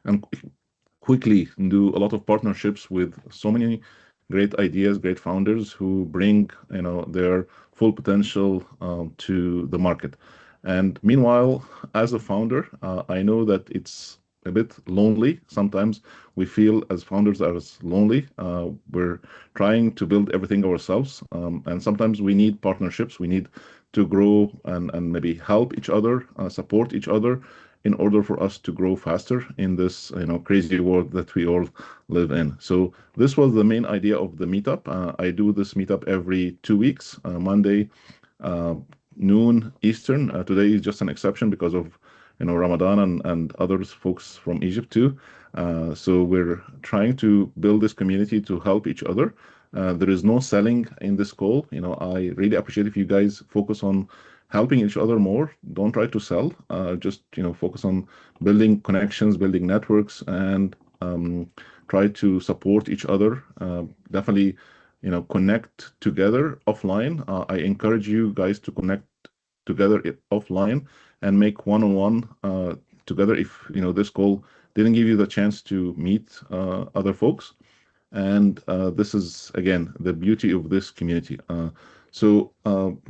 and quickly do a lot of partnerships with so many great ideas, great founders who bring their full potential to the market. And meanwhile, as a founder, I know that it's a bit lonely. Sometimes we feel as founders as lonely. We're trying to build everything ourselves, and sometimes we need partnerships. We need to grow and maybe help each other, support each other, in order for us to grow faster in this crazy world that we all live in. So this was the main idea of the meetup. I do this meetup every 2 weeks, Monday, noon Eastern. Today is just an exception because of Ramadan and others folks from Egypt too. So we're trying to build this community to help each other. There is no selling in this call. I really appreciate if you guys focus on helping each other more. Don't try to sell. Just focus on building connections, building networks, and try to support each other. Definitely, connect together offline. I encourage you guys to connect together offline and make one-on-one together if this call didn't give you the chance to meet other folks. And this is again the beauty of this community. So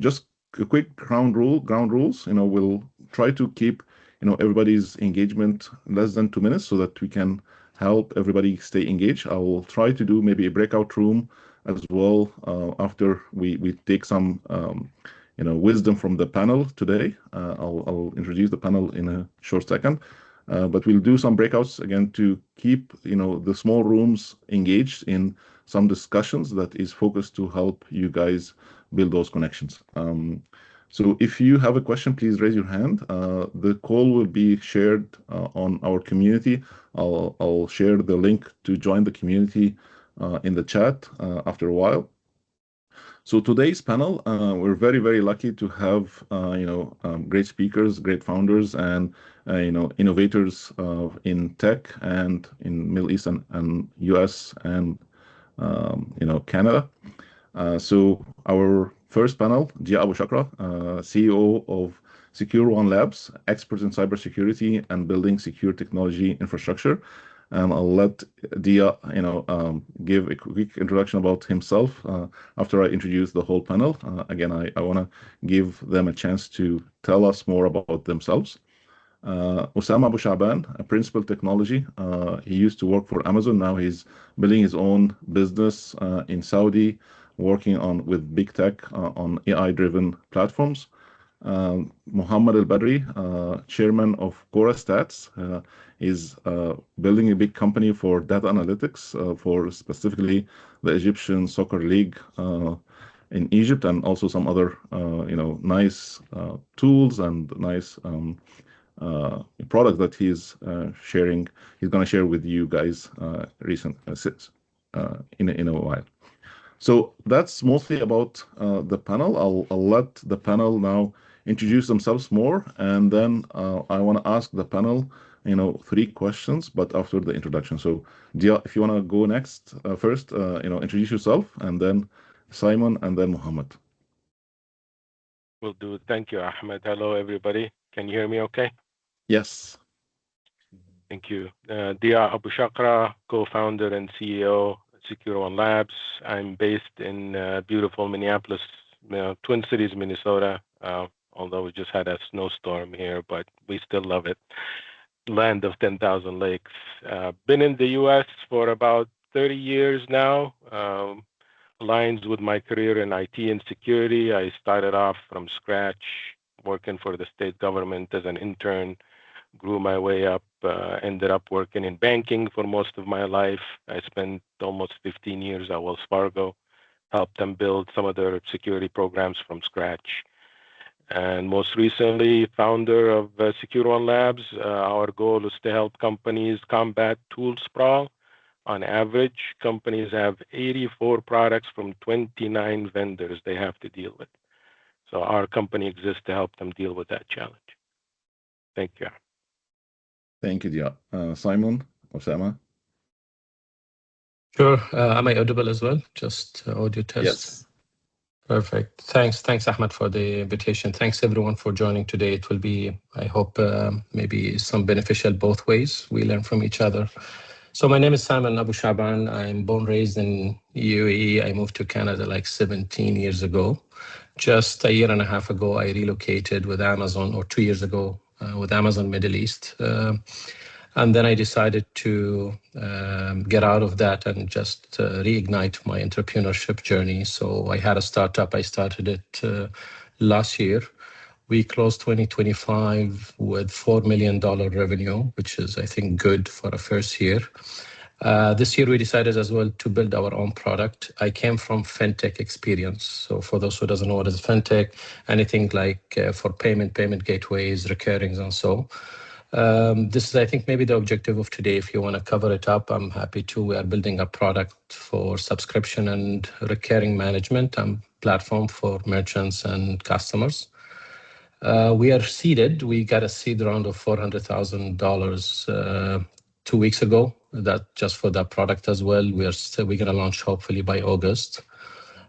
just a quick ground rules. We'll try to keep everybody's engagement less than 2 minutes so that we can help everybody stay engaged. I will try to do maybe a breakout room as well after we take some wisdom from the panel today. I'll introduce the panel in a short second. But we'll do some breakouts again to keep the small rooms engaged in some discussions that is focused to help you guys build those connections. So if you have a question, please raise your hand. The call will be shared on our community. I'll share the link to join the community in the chat after a while. So today's panel, we're very, very lucky to have great speakers, great founders, and innovators in tech and in Middle East and US and Canada. So our first panel, Dia Abu Shakra, CEO of Secure One Labs, expert in cybersecurity and building secure technology infrastructure. I'll let Dia, give a quick introduction about himself after I introduce the whole panel. Again, I want to give them a chance to tell us more about themselves. Osama Abu Shaban, a principal technology. He used to work for Amazon. Now he's building his own business in Saudi, working with big tech on AI-driven platforms. Mohammed Elbadry, chairman of Cora Stats, is building a big company for data analytics for specifically the Egyptian Soccer League in Egypt, and also some other nice tools and nice product that he's sharing. He's going to share with you guys in a while. So that's mostly about the panel. I'll let the panel now introduce themselves more, and then I want to ask the panel 3 questions, but after the introduction. So Dia, if you want to go next, first introduce yourself, and then Simon, and then Mohammed. Will do. Thank you, Ahmed. Hello everybody, can you hear me okay? Yes. Thank you. Dia Abu Shakra, co-founder and CEO Secure One Labs. I'm based in beautiful Minneapolis, Twin Cities, Minnesota. Although we just had a snowstorm here, but we still love it. Land of 10,000 lakes. Been in the U.S. for about 30 years now. Aligns with my career in IT and security. I started off from scratch, working for the state government as an intern. Grew my way up, ended up working in banking for most of my life. I spent almost 15 years at Wells Fargo, helped them build some of their security programs from scratch. And most recently, founder of Secure One Labs. Our goal is to help companies combat tool sprawl. On average, companies have 84 products from 29 vendors they have to deal with. So our company exists to help them deal with that challenge. Thank you. Thank you, Dia. Simon, Osama? Sure. Am I audible as well? Just audio test. Yes. Perfect. Thanks, Ahmed, for the invitation. Thanks, everyone, for joining today. It will be, I hope, maybe some beneficial both ways. We learn from each other. So my name is Simon Abu Shaban. I'm born, raised in UAE. I moved to Canada like 17 years ago. Just a year and a half ago, I relocated with Amazon, or 2 years ago, with Amazon Middle East. And then I decided to get out of that and just reignite my entrepreneurship journey. So I had a startup. I started it last year. We closed 2025 with $4 million revenue, which is, I think, good for a first year. This year, we decided as well to build our own product. I came from fintech experience. So for those who doesn't know what is fintech, anything like for payment gateways, recurrings, and so. This is, I think, maybe the objective of today. If you want to cover it up, I'm happy to. We are building a product for subscription and recurring management and platform for merchants and customers. We are seeded. We got a seed round of $400,000 2 weeks ago. That just for that product as well. We're gonna launch hopefully by August,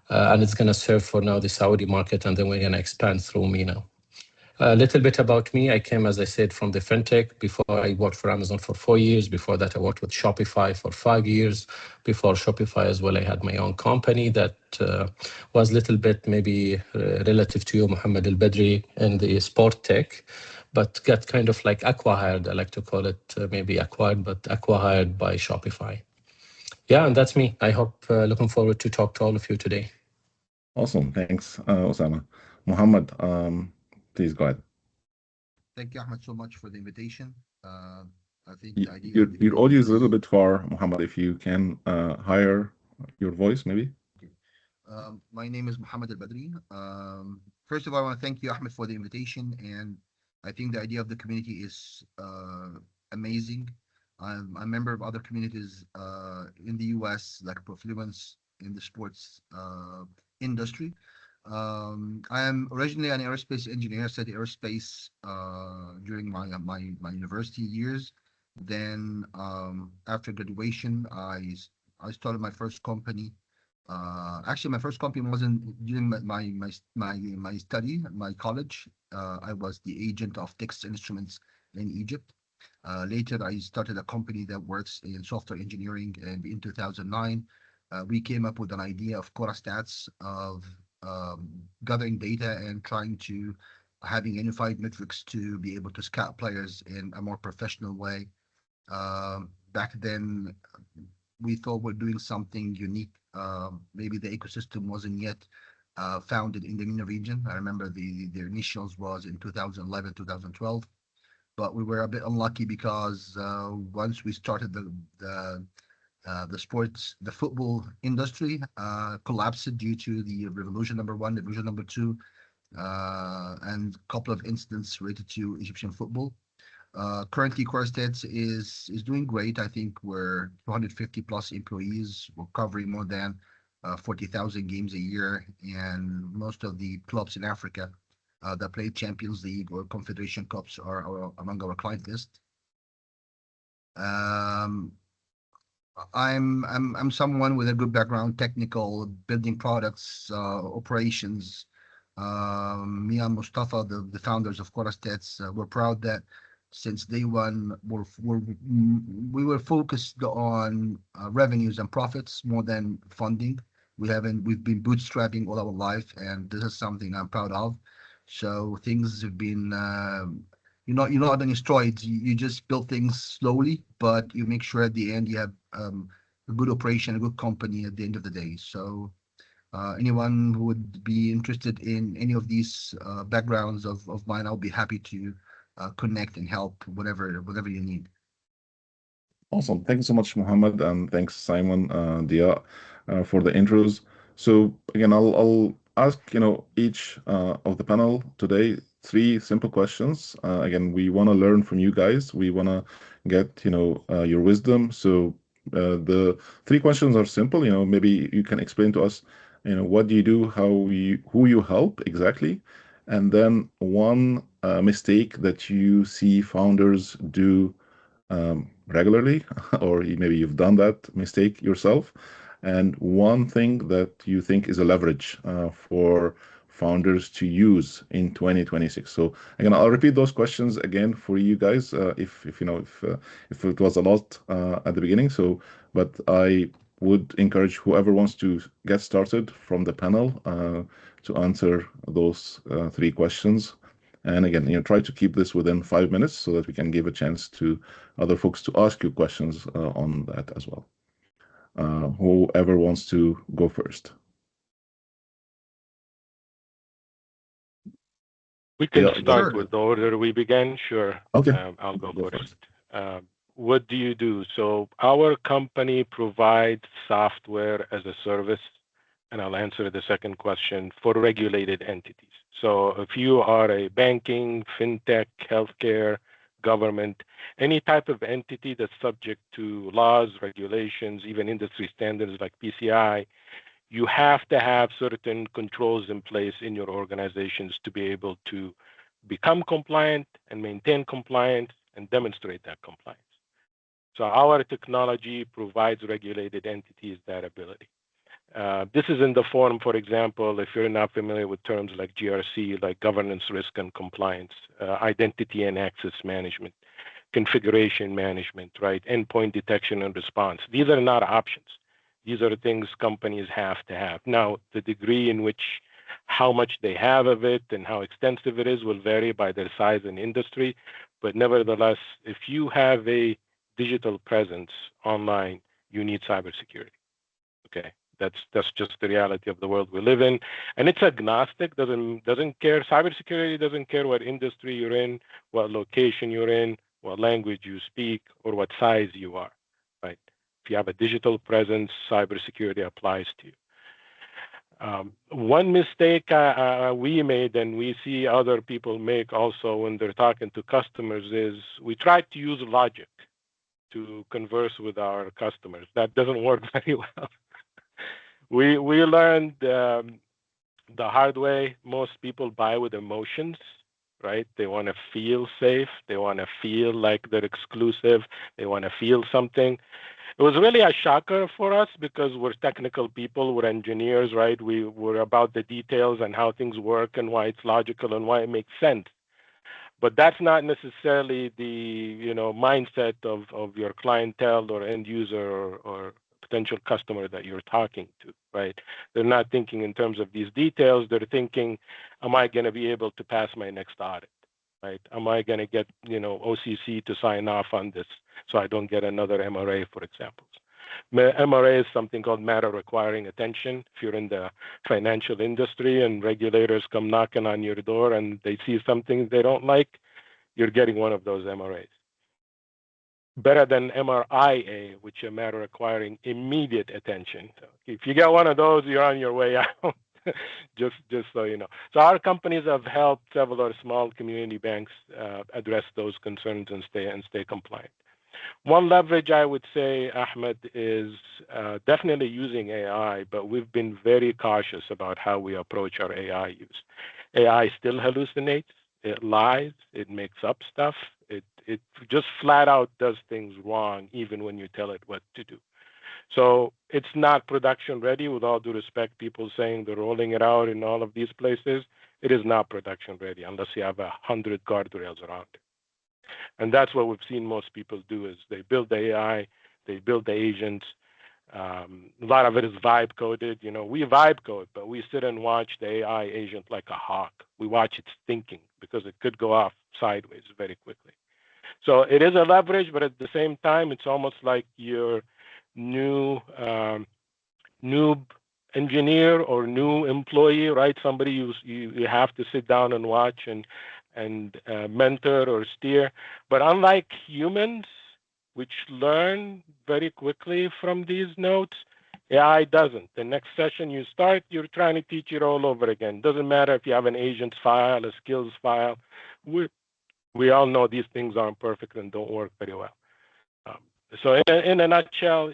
and it's gonna serve for now the Saudi market, and then we're gonna expand through MENA. A little bit about me. I came, as I said, from the fintech. Before I worked for Amazon for 4 years. Before that, I worked with Shopify for 5 years. Before Shopify as well, I had my own company that was a little bit maybe relative to you, Mohammed Elbadry, in the sport tech, but got kind of like acqui-hired. I like to call it maybe acquired, but acqui-hired by Shopify. Yeah, and that's me. I hope looking forward to talk to all of you today. Awesome. Thanks, Osama. Muhammad, please go ahead. Thank you, Ahmed, so much for the invitation. I think the idea Your of the your audio community is a little is bit far, Muhammad. If you can higher your voice, maybe. okay. My name is Mohammed Al Badri. First of all, I want to thank you, Ahmed, for the invitation. And I think the idea of the community is amazing. I'm a member of other communities in the US, like Profluence in the sports industry. I am originally an aerospace engineer. I studied aerospace during my university years. Then after graduation, I started my first company. Actually, my first company wasn't during my study, my college. I was the agent of Texas Instruments in Egypt. Later, I started a company that works in software engineering, and in 2009, we came up with an idea of Stats of gathering data and trying to having unified metrics to be able to scout players in a more professional way. Back then, we thought we're doing something unique. Maybe the ecosystem wasn't yet founded in the MENA region. I remember the initials was in 2011, 2012, but we were a bit unlucky because once we started the sports, the football industry collapsed due to the revolution number one, revolution number two, and a couple of incidents related to Egyptian football. Currently, States is doing great. I think we're 250 plus employees. We're covering more than 40,000 games a year, and most of the clubs in Africa that play Champions League or Confederation Cups are among our client list. I'm someone with a good background, technical, building products, operations. Me and Mustafa, the founders of States, we're proud that since day one, we were focused on revenues and profits more than funding. We've been bootstrapping all our life, and this is something I'm proud of. So things have been, you're not on steroids. You just build things slowly, but you make sure at the end you have a good operation, a good company at the end of the day. So anyone who would be interested in any of these backgrounds of mine, I'll be happy to connect and help whatever you need. Awesome. Thank you so much, Muhammad, and thanks, Simon, Dia, for the intros. So again, I'll ask each of the panel today three simple questions. Again, we want to learn from you guys. We want to get your wisdom. So the three questions are simple. Maybe you can explain to us, what do you do, who you help exactly, and then one mistake that you see founders do regularly, or maybe you've done that mistake yourself, and one thing that you think is a leverage for founders to use in 2026. So again, I'll repeat those questions again for you guys, if you know if it was a lot at the beginning. So, but I would encourage whoever wants to get started from the panel to answer those three questions. And again, try to keep this within 5 minutes so that we can give a chance to other folks to ask you questions on that as well. Whoever wants to go first. We can Yeah, start Sure. with the order we began. Sure. Okay. I'll go first. What do you do? So our company provides software as a service, and I'll answer the second question, for regulated entities. So if you are a banking, fintech, healthcare, government, any type of entity that's subject to laws, regulations, even industry standards like PCI, you have to have certain controls in place in your organizations to be able to become compliant and maintain compliance and demonstrate that compliance. So our technology provides regulated entities that ability. This is in the form, for example, if you're not familiar with terms like GRC, like governance, risk, and compliance, identity and access management, configuration management, right? Endpoint detection and response. These are not options. These are things companies have to have. Now, the degree in which how much they have of it and how extensive it is will vary by their size and industry. But nevertheless, if you have a digital presence online, you need cybersecurity. Okay, that's just the reality of the world we live in, and it's agnostic. Doesn't care. Cybersecurity doesn't care what industry you're in, what location you're in, what language you speak, or what size you are. Right? If you have a digital presence, cybersecurity applies to you. One mistake we made, and we see other people make also when they're talking to customers, is we try to use logic to converse with our customers. That doesn't work very well. We learned the hard way. Most people buy with emotions, right? They want to feel safe. They want to feel like they're exclusive. They want to feel something. It was really a shocker for us because we're technical people, we're engineers, right? We're about the details and how things work and why it's logical and why it makes sense. But that's not necessarily the mindset of your clientele or end user or potential customer that you're talking to, right? They're not thinking in terms of these details. They're thinking, am I going to be able to pass my next audit, right? Am I going to get OCC to sign off on this so I don't get another MRA, for example? MRA is something called matter requiring attention. If you're in the financial industry and regulators come knocking on your door and they see something they don't like, you're getting one of those MRAs. Better than MRIA, which is a matter requiring immediate attention. So if you get one of those, you're on your way out. just so you know. So our companies have helped several small community banks address those concerns and stay compliant. One leverage I would say, Ahmed, is definitely using AI, but we've been very cautious about how we approach our AI use. AI still hallucinates, it lies, it makes up stuff, it just flat out does things wrong even when you tell it what to do. So it's not production ready. With all due respect, people saying they're rolling it out in all of these places, it is not production ready unless you have 100 guardrails around it. And that's what we've seen most people do is they build the AI, they build the agents. A lot of it is vibe coded. We vibe code, but we sit and watch the AI agent like a hawk. We watch its thinking because it could go off sideways very quickly. So it is a leverage, but at the same time, it's almost like your new noob engineer or new employee, right? Somebody you have to sit down and watch and mentor or steer. But unlike humans, which learn very quickly from these notes, AI doesn't. The next session you start, you're trying to teach it all over again. Doesn't matter if you have an agents file, a skills file. We all know these things aren't perfect and don't work very well. So in a nutshell,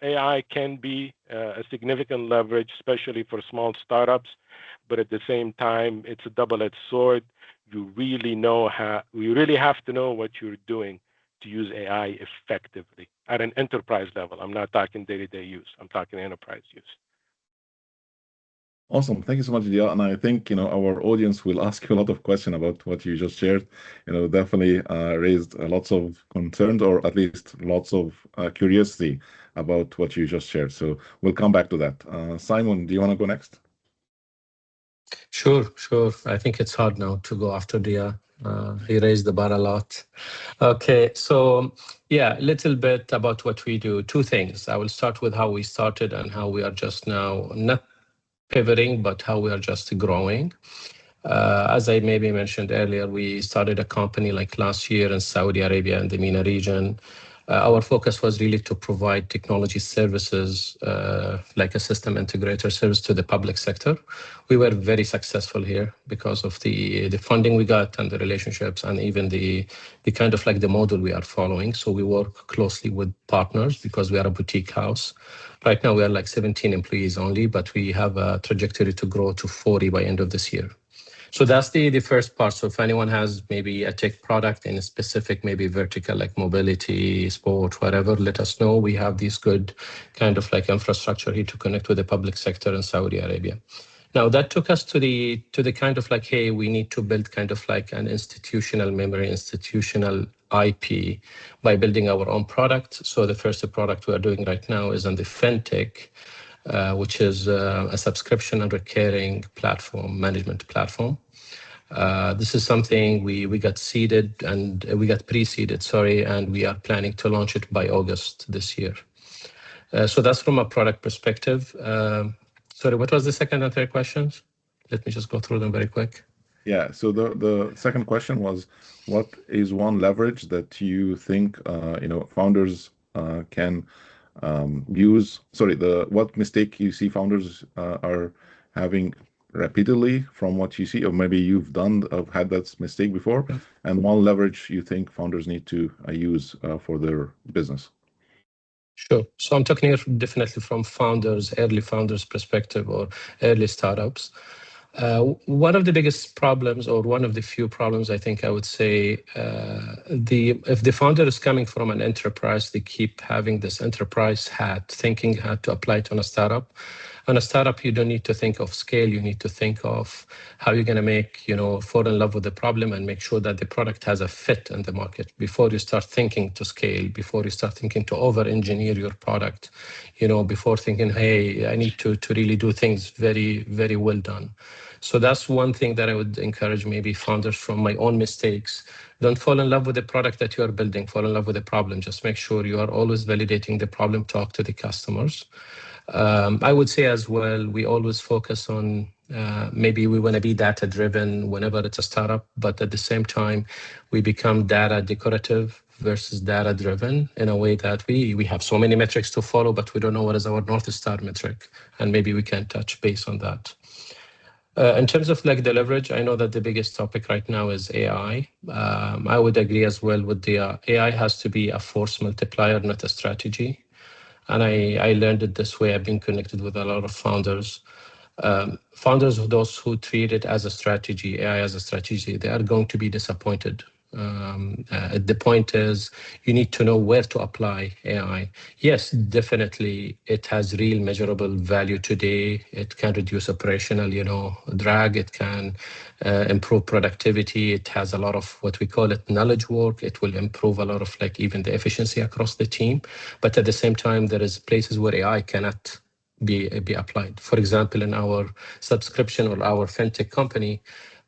AI can be a significant leverage, especially for small startups. But at the same time, it's a double-edged sword. You really have to know what you're doing to use AI effectively at an enterprise level. I'm not talking day-to-day use. I'm talking enterprise use. Awesome. Thank you so much, Dia. And I think, our audience will ask you a lot of questions about what you just shared. Definitely raised lots of concerns, or at least lots of curiosity about what you just shared. So we'll come back to that. Simon, do you want to go next? Sure. I think it's hard now to go after Dia. He raised the bar a lot. Okay, so yeah, a little bit about what we do. Two things. I will start with how we started and how we are just now not pivoting, but how we are just growing. As I maybe mentioned earlier, we started a company like last year in Saudi Arabia in the MENA region. Our focus was really to provide technology services like a system integrator service to the public sector. We were very successful here because of the funding we got and the relationships and even the kind of like the model we are following. So we work closely with partners because we are a boutique house. Right now we are like 17 employees only, but we have a trajectory to grow to 40 by end of this year. So that's the first part. So if anyone has maybe a tech product in a specific, maybe vertical like mobility, sport, whatever, let us know. We have these good kind of like infrastructure here to connect with the public sector in Saudi Arabia. Now that took us to the kind of like, hey, we need to build kind of like an institutional memory, institutional IP by building our own product. So the first product we are doing right now is on the fintech, which is a subscription and recurring platform, management platform. This is something we got seeded and we got pre-seeded, sorry, and we are planning to launch it by August this year. So that's from a product perspective. Sorry, what was the second and third questions? Let me just go through them very quick. Yeah. So the second question was, what is one leverage that you think founders can use? Sorry, what mistake you see founders are having repeatedly from what you see, or maybe you've had that mistake before, and one leverage you think founders need to use for their business. Sure. So I'm talking here definitely from early founders perspective or early startups. One of the biggest problems, or one of the few problems, I think I would say, if the founder is coming from an enterprise, they keep having this enterprise thinking hat to apply it on a startup. On a startup, you don't need to think of scale. You need to think of how you're going to fall in love with the problem and make sure that the product has a fit in the market before you start thinking to scale, before you start thinking to over-engineer your product, before thinking, hey, I need to really do things very, very well done. So that's one thing that I would encourage maybe founders from my own mistakes. Don't fall in love with the product that you are building. Fall in love with the problem. Just make sure you are always validating the problem. Talk to the customers. I would say as well, we always focus on maybe we want to be data driven whenever it's a startup, but at the same time, we become data decorative versus data driven in a way that we have so many metrics to follow, but we don't know what is our North Star metric. And maybe we can touch base on that. In terms of like the leverage, I know that the biggest topic right now is AI. I would agree as well with the AI has to be a force multiplier, not a strategy. And I learned it this way. I've been connected with a lot of founders. Founders, those who treat it as a strategy, AI as a strategy, they are going to be disappointed. The point is, you need to know where to apply AI. Yes, definitely, it has real measurable value today. It can reduce operational, drag. It can improve productivity. It has a lot of what we call it knowledge work. It will improve a lot of like even the efficiency across the team. But at the same time, there is places where AI cannot be applied. For example, in our subscription or our fintech company,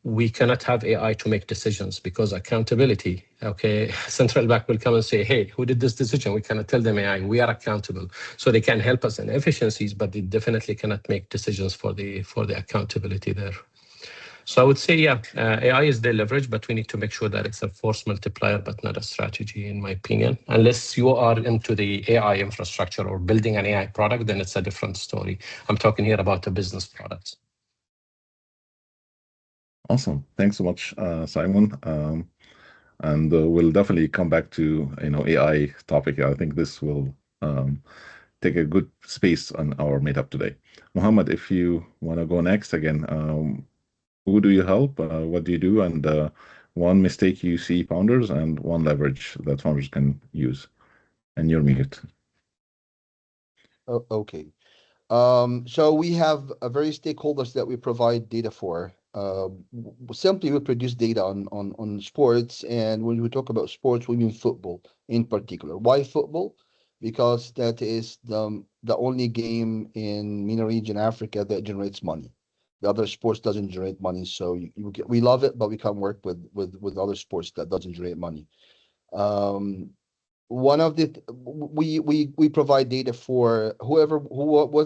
we cannot have AI to make decisions because accountability, okay, central bank will come and say, hey, who did this decision? We cannot tell them AI, we are accountable. So they can help us in efficiencies, but they definitely cannot make decisions for the accountability there. So I would say, yeah, AI is the leverage, but we need to make sure that it's a force multiplier, but not a strategy, in my opinion. Unless you are into the AI infrastructure or building an AI product, then it's a different story. I'm talking here about the business products. Awesome. Thanks so much, Simon. And we'll definitely come back to AI topic. I think this will take a good space on our meetup today. Muhammad, if you want to go next again, who do you help? What do you do? And one mistake you see founders and one leverage that founders can use. And you're mute. Okay. So we have a very stakeholders that we provide data for. Simply, we produce data on sports, and when we talk about sports, we mean football in particular. Why football? Because that is the only game in MENA region, Africa, that generates money. The other sports doesn't generate money, so we love it, but we can't work with other sports that doesn't generate money. Um, one of the we provide data for whoever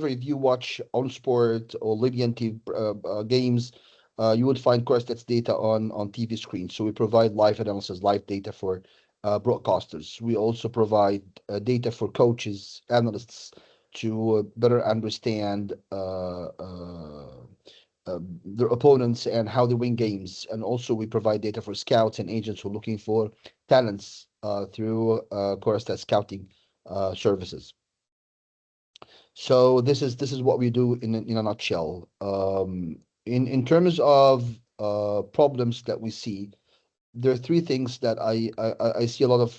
if you watch on sport or Libyan TV, games, you would find Coruscant's data on TV screens. So we provide live analysis, live data for broadcasters. We also provide data for coaches, analysts to better understand their opponents and how they win games. And also, we provide data for scouts and agents who are looking for talents through Chorustat scouting services. So this is what we do in a nutshell. In terms of problems that we see, there are three things that I see a lot of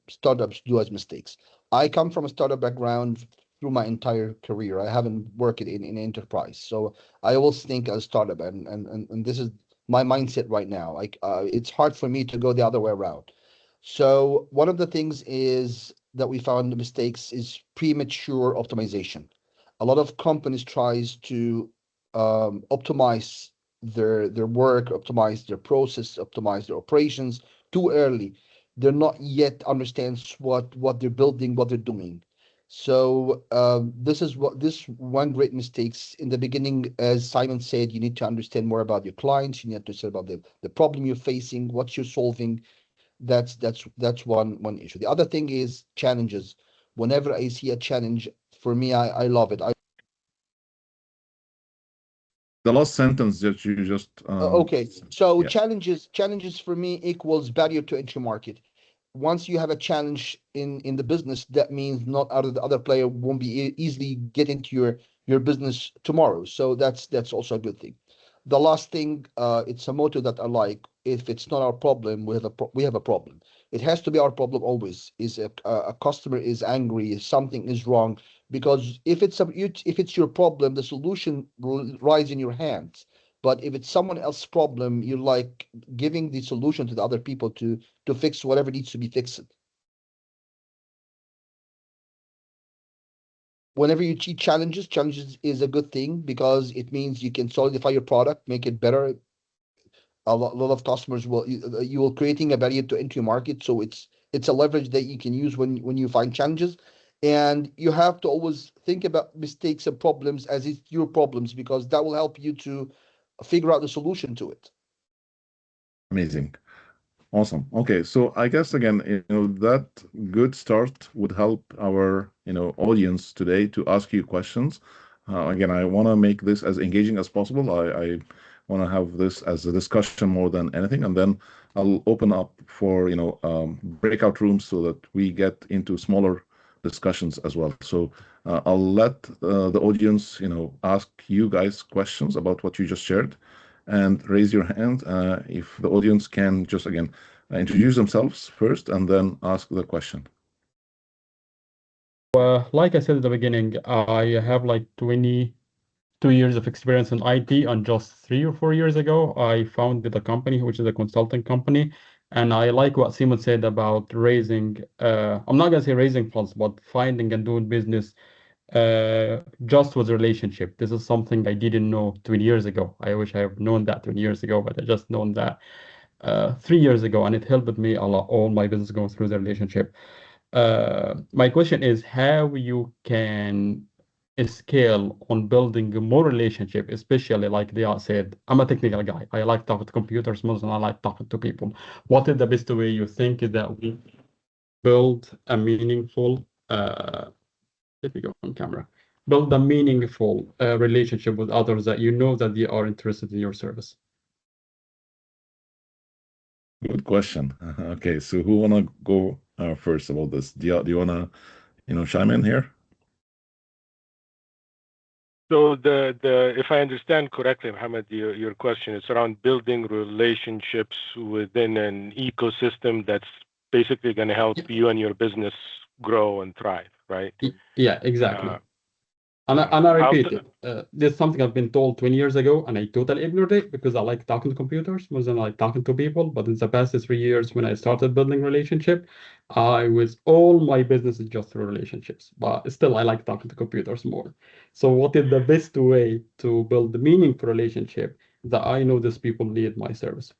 startups do as mistakes. I come from a startup background through my entire career. I haven't worked in enterprise, so I always think as startup, and this is my mindset right now. Like it's hard for me to go the other way around. So one of the things is that we found the mistakes is premature optimization. A lot of companies tries to optimize their work, optimize their process, optimize their operations too early. They're not yet understands what they're building, what they're doing. So this one great mistakes in the beginning, as Simon said, you need to understand more about your clients. You need to understand about the problem you're facing, what you're solving. That's one issue. The other thing is challenges. Whenever I see a challenge, for me, I love it. The last sentence that you just Okay, so yeah, challenges for me equals barrier to entry market. Once you have a challenge in the business, that means not out of the other player won't be easily get into your business tomorrow. So that's also a good thing. The last thing, it's a motto that I like. If it's not our problem, we have a problem. It has to be our problem always. Is a customer is angry, something is wrong, because if it's your problem, the solution will rise in your hands. But if it's someone else's problem, you're like giving the solution to the other people to fix whatever needs to be fixed. Whenever you cheat challenges is a good thing because it means you can solidify your product, make it better. A lot of customers will you will creating a barrier to entry market, so it's a leverage that you can use when you find challenges, and you have to always think about mistakes and problems as it's your problems because that will help you to figure out the solution to it. amazing. Awesome. Okay, so I guess again, that good start would help our, audience today to ask you questions. Again, I want to make this as engaging as possible. I want to have this as a discussion more than anything, and then I'll open up for, breakout rooms so that we get into smaller discussions as well. So I'll let the audience, ask you guys questions about what you just shared and raise your hand if the audience can just again introduce themselves first and then ask the question. Like I said at the beginning, I have like 22 years of experience in IT, and just 3 or 4 years ago, I founded a company, which is a consulting company. And I like what Simon said about raising, I'm not gonna say raising funds, but finding and doing business just with relationship. This is something I didn't know 20 years ago. I wish I have known that 20 years ago, but I just known that 3 years ago, and it helped me a lot. All my business going through the relationship. My question is how you can scale on building more relationship, especially like they are said, I'm a technical guy. I like talking to computers more than I like talking to people. What is the best way you think is that we build a meaningful, let me go on camera, build a meaningful relationship with others that you know that they are interested in your service? Good question. Okay, so who wanna go first about this? Do you wanna chime in here? So if I understand correctly, Mohammed, your question is around building relationships within an ecosystem that's basically going to help Yeah, you and your business grow and thrive, right? yeah, exactly. Uh, And uh, I how repeat it. This is something I've been told 20 years ago, and I totally ignored it because I like talking to computers more than I like talking to people. But in the past 3 years, when I started building relationship, I was all my business is just through relationships. But still, I like talking to computers more. So, what is the best way to build the meaningful relationship that I know these people need my service?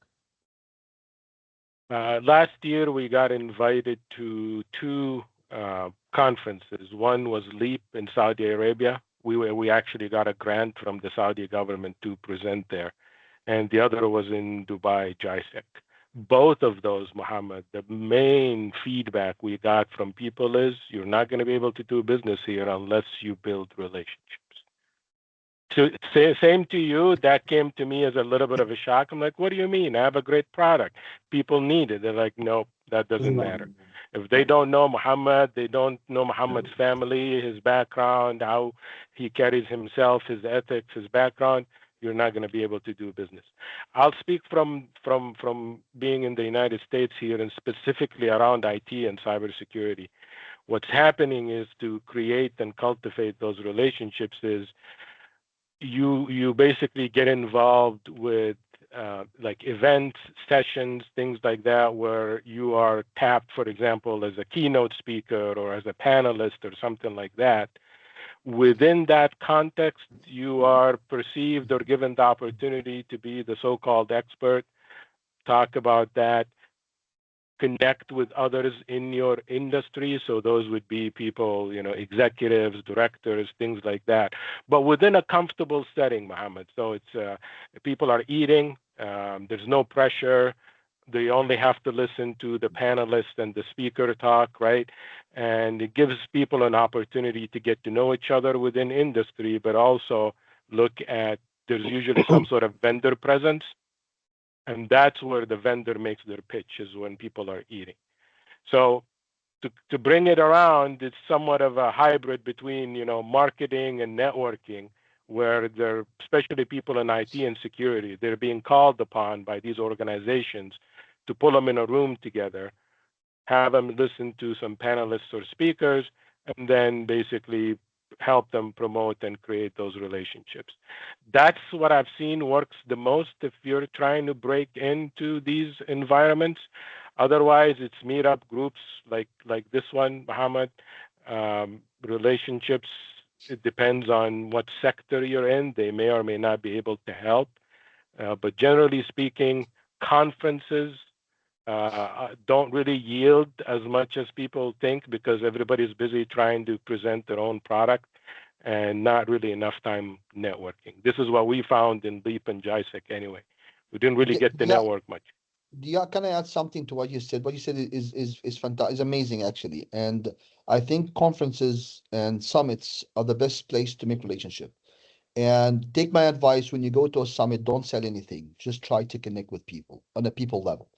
Last year, we got invited to two conferences. One was LEAP in Saudi Arabia. We actually got a grant from the Saudi government to present there, and the other was in Dubai, JISEC. Both of those, Mohammed, the main feedback we got from people is you're not going to be able to do business here unless you build relationships. So same to you. That came to me as a little bit of a shock. I'm like, what do you mean? I have a great product. People need it. They're like, nope, that doesn't matter. If they don't know Muhammad, they don't know Muhammad's family, his background, how he carries himself, his ethics, his background, you're not going to be able to do business. I'll speak from being in the United States here and specifically around IT and cybersecurity. What's happening is to create and cultivate those relationships is you basically get involved with like events, sessions, things like that, where you are tapped, for example, as a keynote speaker or as a panelist or something like that. Within that context, you are perceived or given the opportunity to be the so-called expert, talk about that, connect with others in your industry. So those would be people, executives, directors, things like that, but within a comfortable setting, Mohammed. So it's people are eating. There's no pressure. They only have to listen to the panelist and the speaker talk, right? And it gives people an opportunity to get to know each other within industry, but also look at there's usually some sort of vendor presence, and that's where the vendor makes their pitch is when people are eating. So to bring it around, it's somewhat of a hybrid between marketing and networking, where they're especially people in IT and security, they're being called upon by these organizations to pull them in a room together, have them listen to some panelists or speakers, and then basically help them promote and create those relationships. That's what I've seen works the most if you're trying to break into these environments. Otherwise, it's meetup groups like this one, Muhammad. Relationships, it depends on what sector you're in. They may or may not be able to help. But generally speaking, conferences don't really yield as much as people think because everybody's busy trying to present their own product and not really enough time networking. This is what we found in Leap and JISEC anyway. We didn't really get to network much. Dia, can I add something to what you said? What you said is fantastic, is amazing actually. And I think conferences and summits are the best place to make relationship. And take my advice, when you go to a summit, don't sell anything. Just try to connect with people on a people level.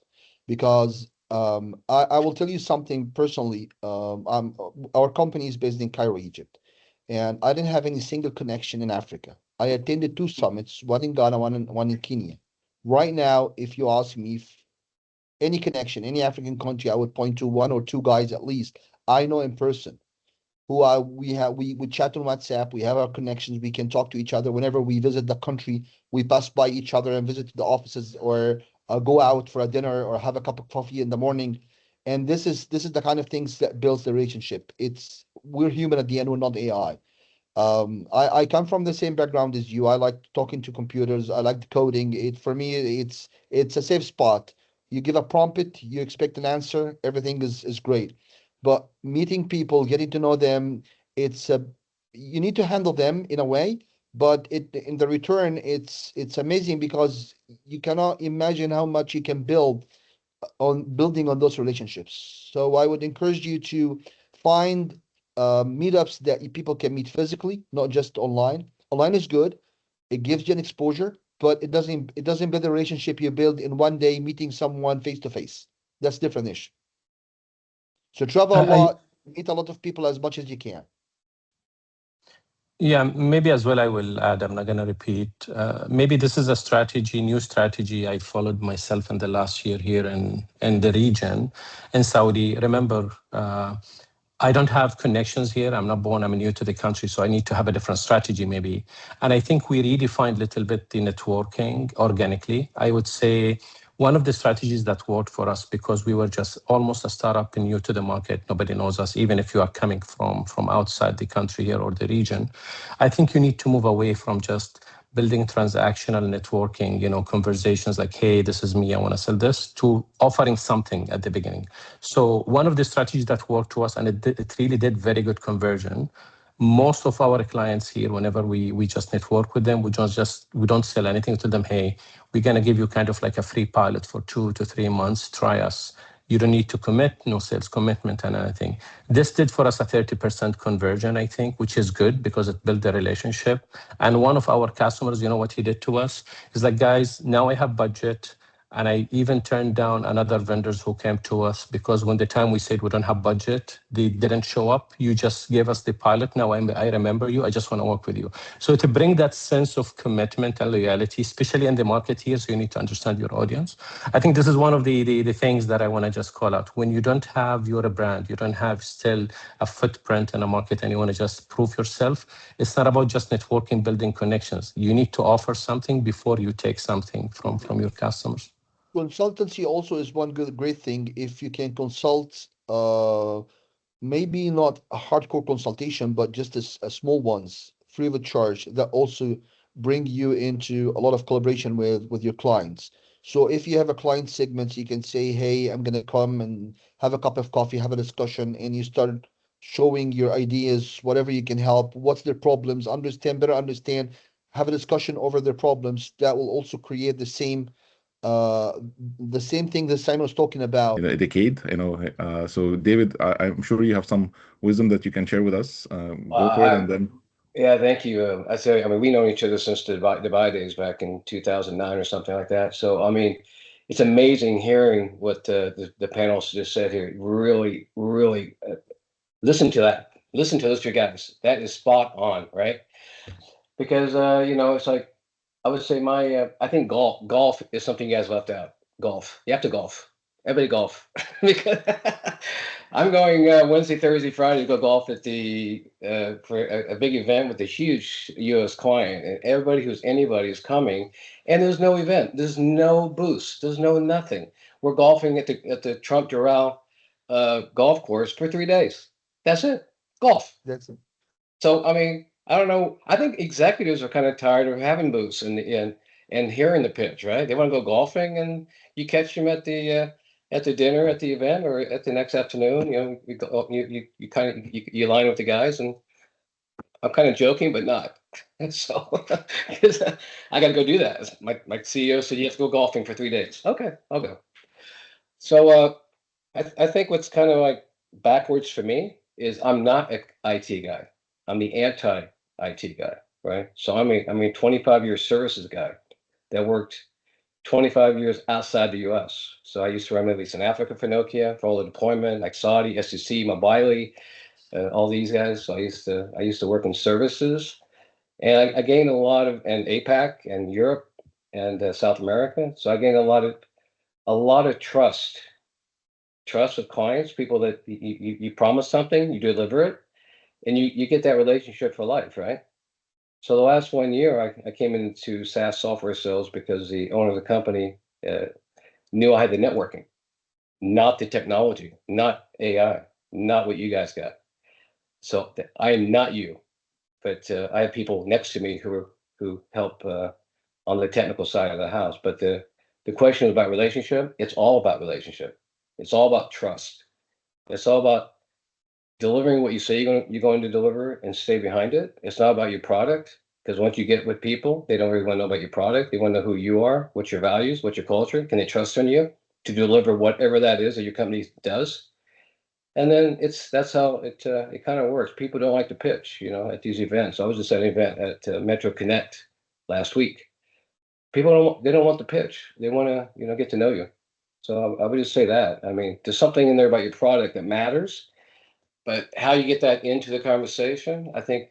Because I will tell you something personally. Our company is based in Cairo, Egypt, and I didn't have any single connection in Africa. I attended two summits, one in Ghana, one in Kenya. Right now, if you ask me if any connection, any African country, I would point to one or two guys at least I know in person who are we chat on WhatsApp. We have our connections. We can talk to each other whenever we visit the country. We pass by each other and visit the offices, or go out for a dinner, or have a cup of coffee in the morning. And this is the kind of things that builds the relationship. We're human at the end. We're not AI. I come from the same background as you. I like talking to computers. I like the coding. For me, it's a safe spot. You give a prompt, you expect an answer, everything is great. But meeting people, getting to know them, it's a you need to handle them in a way, but in the return, it's amazing because you cannot imagine how much you can build on building on those relationships. So I would encourage you to find meetups that people can meet physically, not just online. Online is good; it gives you an exposure, but it doesn't build a relationship you build in one day meeting someone face to face. That's different ish. So travel a I lot, meet a lot of people as much as you can. Yeah, maybe as well I will add, I'm not going to repeat. Maybe this is a strategy, new strategy I followed myself in the last year here in the region in Saudi. Remember, I don't have connections here. I'm not born, I'm new to the country, so I need to have a different strategy maybe. And I think we redefined a little bit the networking organically. I would say one of the strategies that worked for us, because we were just almost a startup and new to the market, nobody knows us, even if you are coming from outside the country here or the region. I think you need to move away from just building transactional networking, conversations like, hey, this is me, I want to sell this, to offering something at the beginning. So one of the strategies that worked to us, and it really did very good conversion. Most of our clients here, whenever we just network with them, we don't sell anything to them. Hey, we're gonna give you kind of like a free pilot for 2 to 3 months. Try us. You don't need to commit, no sales commitment and anything. This did for us a 30% conversion, I think, which is good because it built the relationship. And one of our customers, you know what he did to us? He's like, guys, now I have budget. And I even turned down another vendors who came to us because when the time we said we don't have budget, they didn't show up. You just gave us the pilot. Now I remember you. I just want to work with you. So to bring that sense of commitment and loyalty, especially in the market here, so you need to understand your audience. I think this is one of the things that I want to just call out. When you don't have your brand, you don't have still a footprint in a market and you want to just prove yourself, it's not about just networking, building connections. You need to offer something before you take something from your customers. Consultancy also is one great thing if you can consult, maybe not a hardcore consultation, but just a small ones, free of charge, that also bring you into a lot of collaboration with your clients. So if you have a client segment, you can say, hey, I'm gonna come and have a cup of coffee, have a discussion, and you start showing your ideas, whatever you can help, what's their problems, better understand, have a discussion over their problems. That will also create uh the same thing that Simon was talking about. in a decade. So David, I'm sure you have some wisdom that you can share with us. Go for it, and then Yeah, thank you. I mean, we know each other since the Dubai days back in 2009 or something like that. So, I mean, it's amazing hearing what the panelists just said here. Really, really listen to that. Listen to those two guys. That is spot on, right? Because it's like I would say I think golf is something you guys left out. Golf. You have to golf. Everybody golf because I'm going Wednesday, Thursday, Friday to go golf at the for a big event with a huge U.S. client, and anybody is coming, and there's no event, there's no boost, there's no nothing. We're golfing at the Trump Doral golf course for 3 days. That's it. Golf. That's it. So I mean, I don't know. I think executives are kind of tired of having booths and hearing the pitch, right? They want to go golfing, and you catch them at the dinner, at the event, or at the next afternoon. You kind of you line with the guys, and I'm kind of joking, but not. So because I got to go do that. My CEO said you have to go golfing for 3 days. Okay, I'll go. So I think what's kind of like backwards for me is I'm not an IT guy. I'm the anti-IT guy, right? So I'm a 25-year services guy that worked 25 years outside the US. So I used to run Middle East and Africa for Nokia, for all the deployment, like Saudi, SEC, Mobile, all these guys. So I used to work in services, and I gained a lot and APAC and Europe and South America. So I gained a lot of trust with clients, people that you promise something, you deliver it, and you get that relationship for life, right? So the last 1 year, I came into SaaS software sales because the owner of the company knew I had the networking, not the technology, not AI, not what you guys got. So I am not you, but I have people next to me who help on the technical side of the house. But the question is about relationship. It's all about relationship. It's all about trust. It's all about delivering what you say you're going to deliver and stay behind it. It's not about your product, because once you get with people, they don't really want to know about your product. They want to know who you are, what's your values, what's your culture. Can they trust in you to deliver whatever that is that your company does? And then that's how it kind of works. People don't like to pitch, at these events. I was just at an event at Metro Connect last week. People don't want the pitch. They want to get to know you. So I would just say that. I mean, there's something in there about your product that matters, but how you get that into the conversation, I think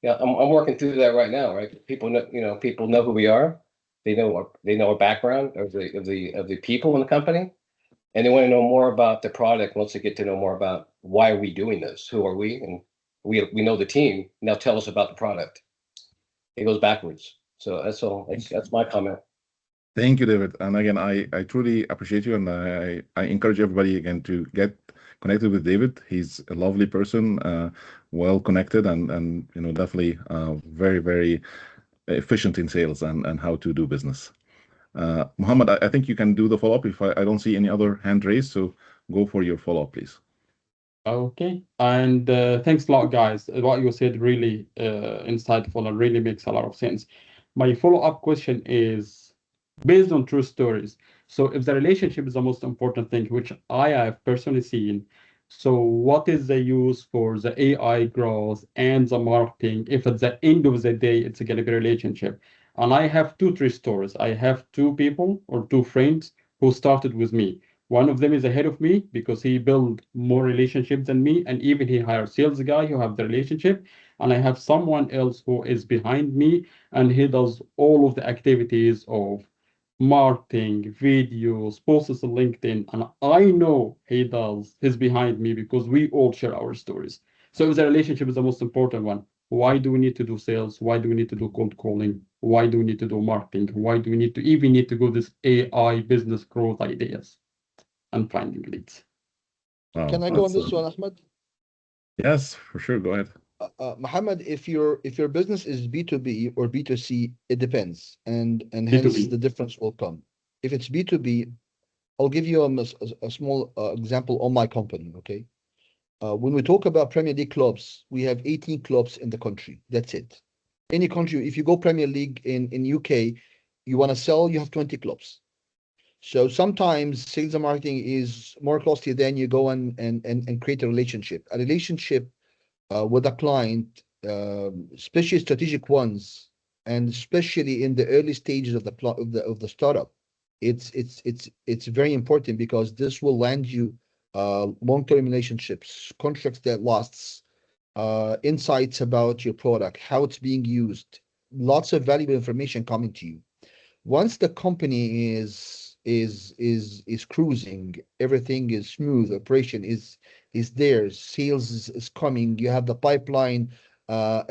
Yeah, I'm working through that right now, right? People know, people know who we are. They know our background of the people in the company, and they want to know more about the product. Once they get to know more about why are we doing this, who are we, and we know the team. Now tell us about the product. It goes backwards. So that's all. That's my comment. Thank you, David. And again, I truly appreciate you, and I encourage everybody again to get connected with David. He's a lovely person, well connected, and definitely very very efficient in sales and how to do business. Muhammad, I think you can do the follow up if I don't see any other hand raised. So go for your follow up, please. Okay, and thanks a lot, guys. What you said really insightful and really makes a lot of sense. My follow-up question is based on true stories. So if the relationship is the most important thing, which I have personally seen, so what is the use for the AI growth and the marketing if at the end of the day it's going to be a relationship? And I have two true stories. I have two people or two friends who started with me. One of them is ahead of me because he built more relationships than me, and even he hired sales guy who have the relationship. And I have someone else who is behind me, and he does all of the activities of marketing, videos, posts on LinkedIn. And I know he's behind me because we all share our stories. So if the relationship is the most important one, why do we need to do sales? Why do we need to do cold calling? Why do we need to do marketing? Why do we need to go this AI business growth ideas and finding leads? Wow, Can I go on this one, Ahmed? yes, for sure. Go ahead. Muhammad, if your business is B2B or B2C, it depends, and hence B2B. the difference will come. If it's B2B, I'll give you a small example on my company. Okay, when we talk about Premier League clubs, we have 18 clubs in the country. That's it. Any country, if you go Premier League in UK, you want to sell, you have 20 clubs. So sometimes sales and marketing is more costly than you go and create a relationship. A relationship with a client, especially strategic ones, and especially in the early stages of the startup, it's very important because this will land you long-term relationships, contracts that lasts, insights about your product, how it's being used, lots of valuable information coming to you. Once the company is cruising, everything is smooth, operation is there, sales is coming, you have the pipeline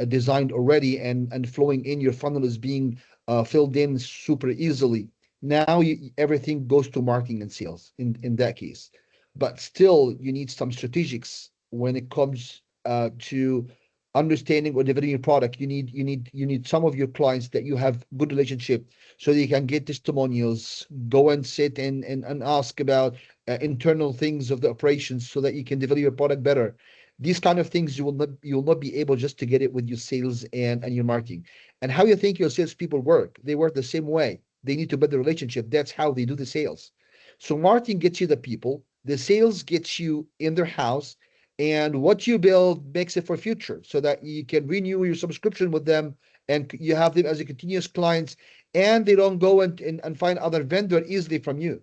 designed already and flowing in, your funnel is being filled in super easily. Now everything goes to marketing and sales in that case. But still, you need some strategics when it comes to understanding or developing your product. You need some of your clients that you have good relationship, so you can get testimonials, go and sit and ask about internal things of the operations so that you can develop your product better. These kind of things you will not be able just to get it with your sales and your marketing. And how you think your salespeople work? They work the same way. They need to build the relationship. That's how they do the sales. So marketing gets you the people, the sales gets you in their house, and what you build makes it for future so that you can renew your subscription with them and you have them as a continuous clients, and they don't go and find other vendor easily from you.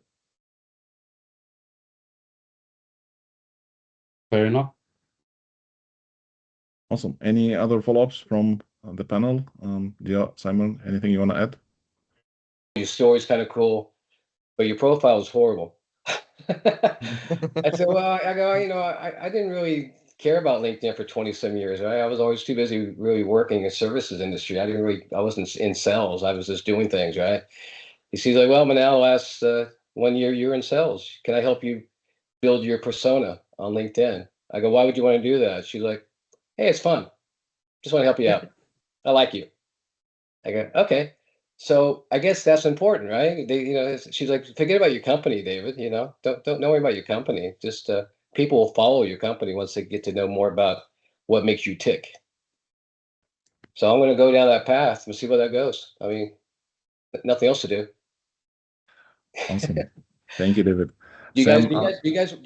Fair enough. Awesome. Any other follow ups from the panel? Dia, Simon, anything you want to add? Your story's kind of cool, but your profile is horrible. I said, well, I go, I didn't really care about LinkedIn for 20 some years, right? I was always too busy really working in services industry. I wasn't in sales. I was just doing things, right? He's like, well, Manal, last 1 year you're in sales. Can I help you build your persona on LinkedIn? I go, why would you want to do that? She's like, hey, it's fun. Just want to help you out. I like you. I go, okay. So I guess that's important, right? She's like, forget about your company, David. Don't worry about your company. Just people will follow your company once they get to know more about what makes you tick. So I'm going to go down that path and see where that goes. I mean, nothing else to do. Awesome. Thank you, David. Do you Sam,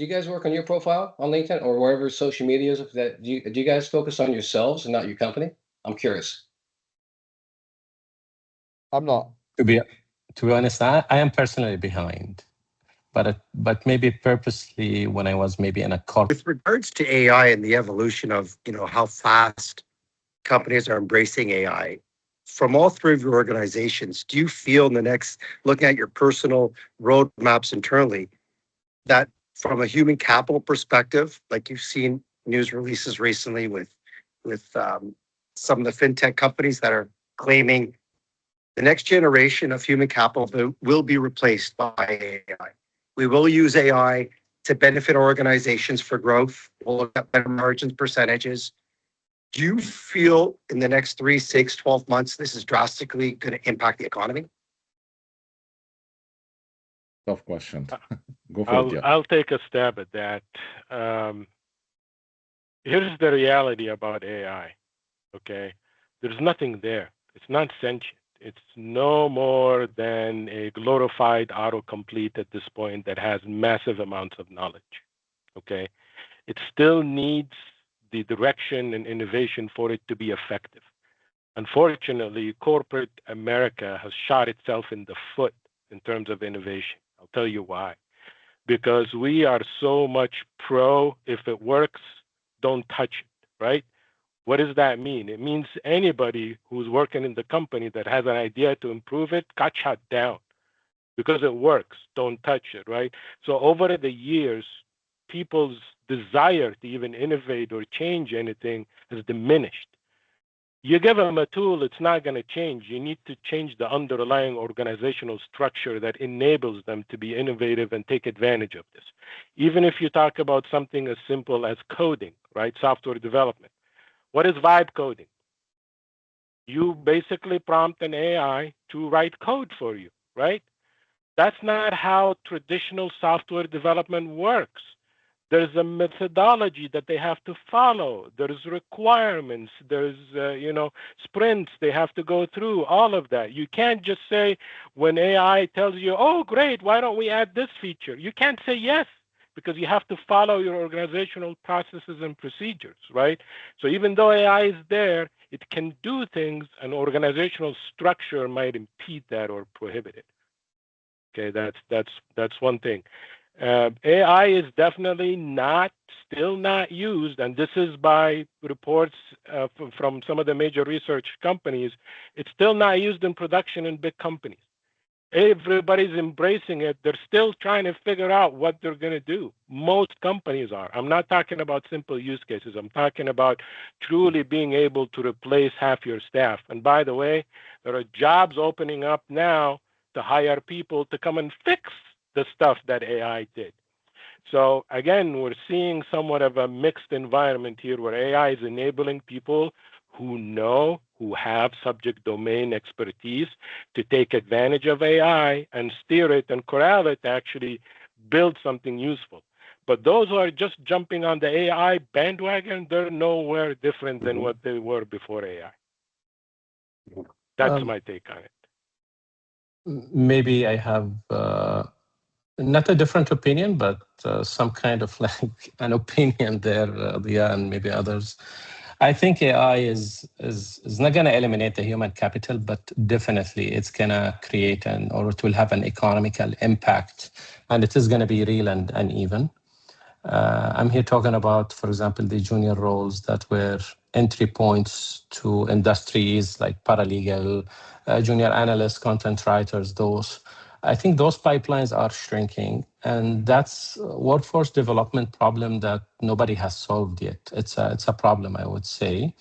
guys work on your profile on LinkedIn or wherever social media is? Do you guys focus on yourselves and not your company? I'm curious. I'm not. To be honest, I am personally behind, but maybe purposely when I was maybe in a corporate. With regards to AI and the evolution of how fast companies are embracing AI. From all three of your organizations, do you feel in the next, looking at your personal roadmaps internally, that from a human capital perspective, like you've seen news releases recently with some of the fintech companies that are claiming the next generation of human capital will be replaced by AI. We will use AI to benefit our organizations for growth. We'll look at better margins, percentages. Do you feel in the next 3, 6, 12 months, this is drastically going to impact the economy? Tough question. Go for it, yeah. I'll take a stab at that. Here's the reality about AI, okay? There's nothing there. It's not sentient. It's no more than a glorified autocomplete at this point that has massive amounts of knowledge, okay? It still needs the direction and innovation for it to be effective. Unfortunately, corporate America has shot itself in the foot in terms of innovation. I'll tell you why. Because we are so much pro, if it works, don't touch it, right? What does that mean? It means anybody who's working in the company that has an idea to improve it got shut down because it works. Don't touch it, right? So over the years, people's desire to even innovate or change anything has diminished. You give them a tool, it's not going to change. You need to change the underlying organizational structure that enables them to be innovative and take advantage of this. Even if you talk about something as simple as coding, right? Software development. What is vibe coding? You basically prompt an AI to write code for you, right? That's not how traditional software development works. There's a methodology that they have to follow. There's requirements. There's, sprints they have to go through, all of that. You can't just say when AI tells you, oh, great, why don't we add this feature? You can't say yes because you have to follow your organizational processes and procedures, right? So even though AI is there, it can do things, an organizational structure might impede that or prohibit it. Okay, that's one thing. AI is definitely still not used, and this is by reports from some of the major research companies. It's still not used in production in big companies. Everybody's embracing it. They're still trying to figure out what they're going to do. Most companies are. I'm not talking about simple use cases. I'm talking about truly being able to replace half your staff. And by the way, there are jobs opening up now to hire people to come and fix the stuff that AI did. So again, we're seeing somewhat of a mixed environment here where AI is enabling people who have subject domain expertise to take advantage of AI and steer it and corral it to actually build something useful. But those who are just jumping on the AI bandwagon, they're nowhere different than what they were before AI. That's my take on it. Maybe I have not a different opinion, but some kind of like an opinion there, Dia, and maybe others. I think AI is not going to eliminate the human capital, but definitely it's going to create or it will have an economical impact, and it is going to be real and uneven. I'm here talking about, for example, the junior roles that were entry points to industries like paralegal, junior analysts, content writers, those. I think those pipelines are shrinking, and that's a workforce development problem that nobody has solved yet. It's a problem, I would say.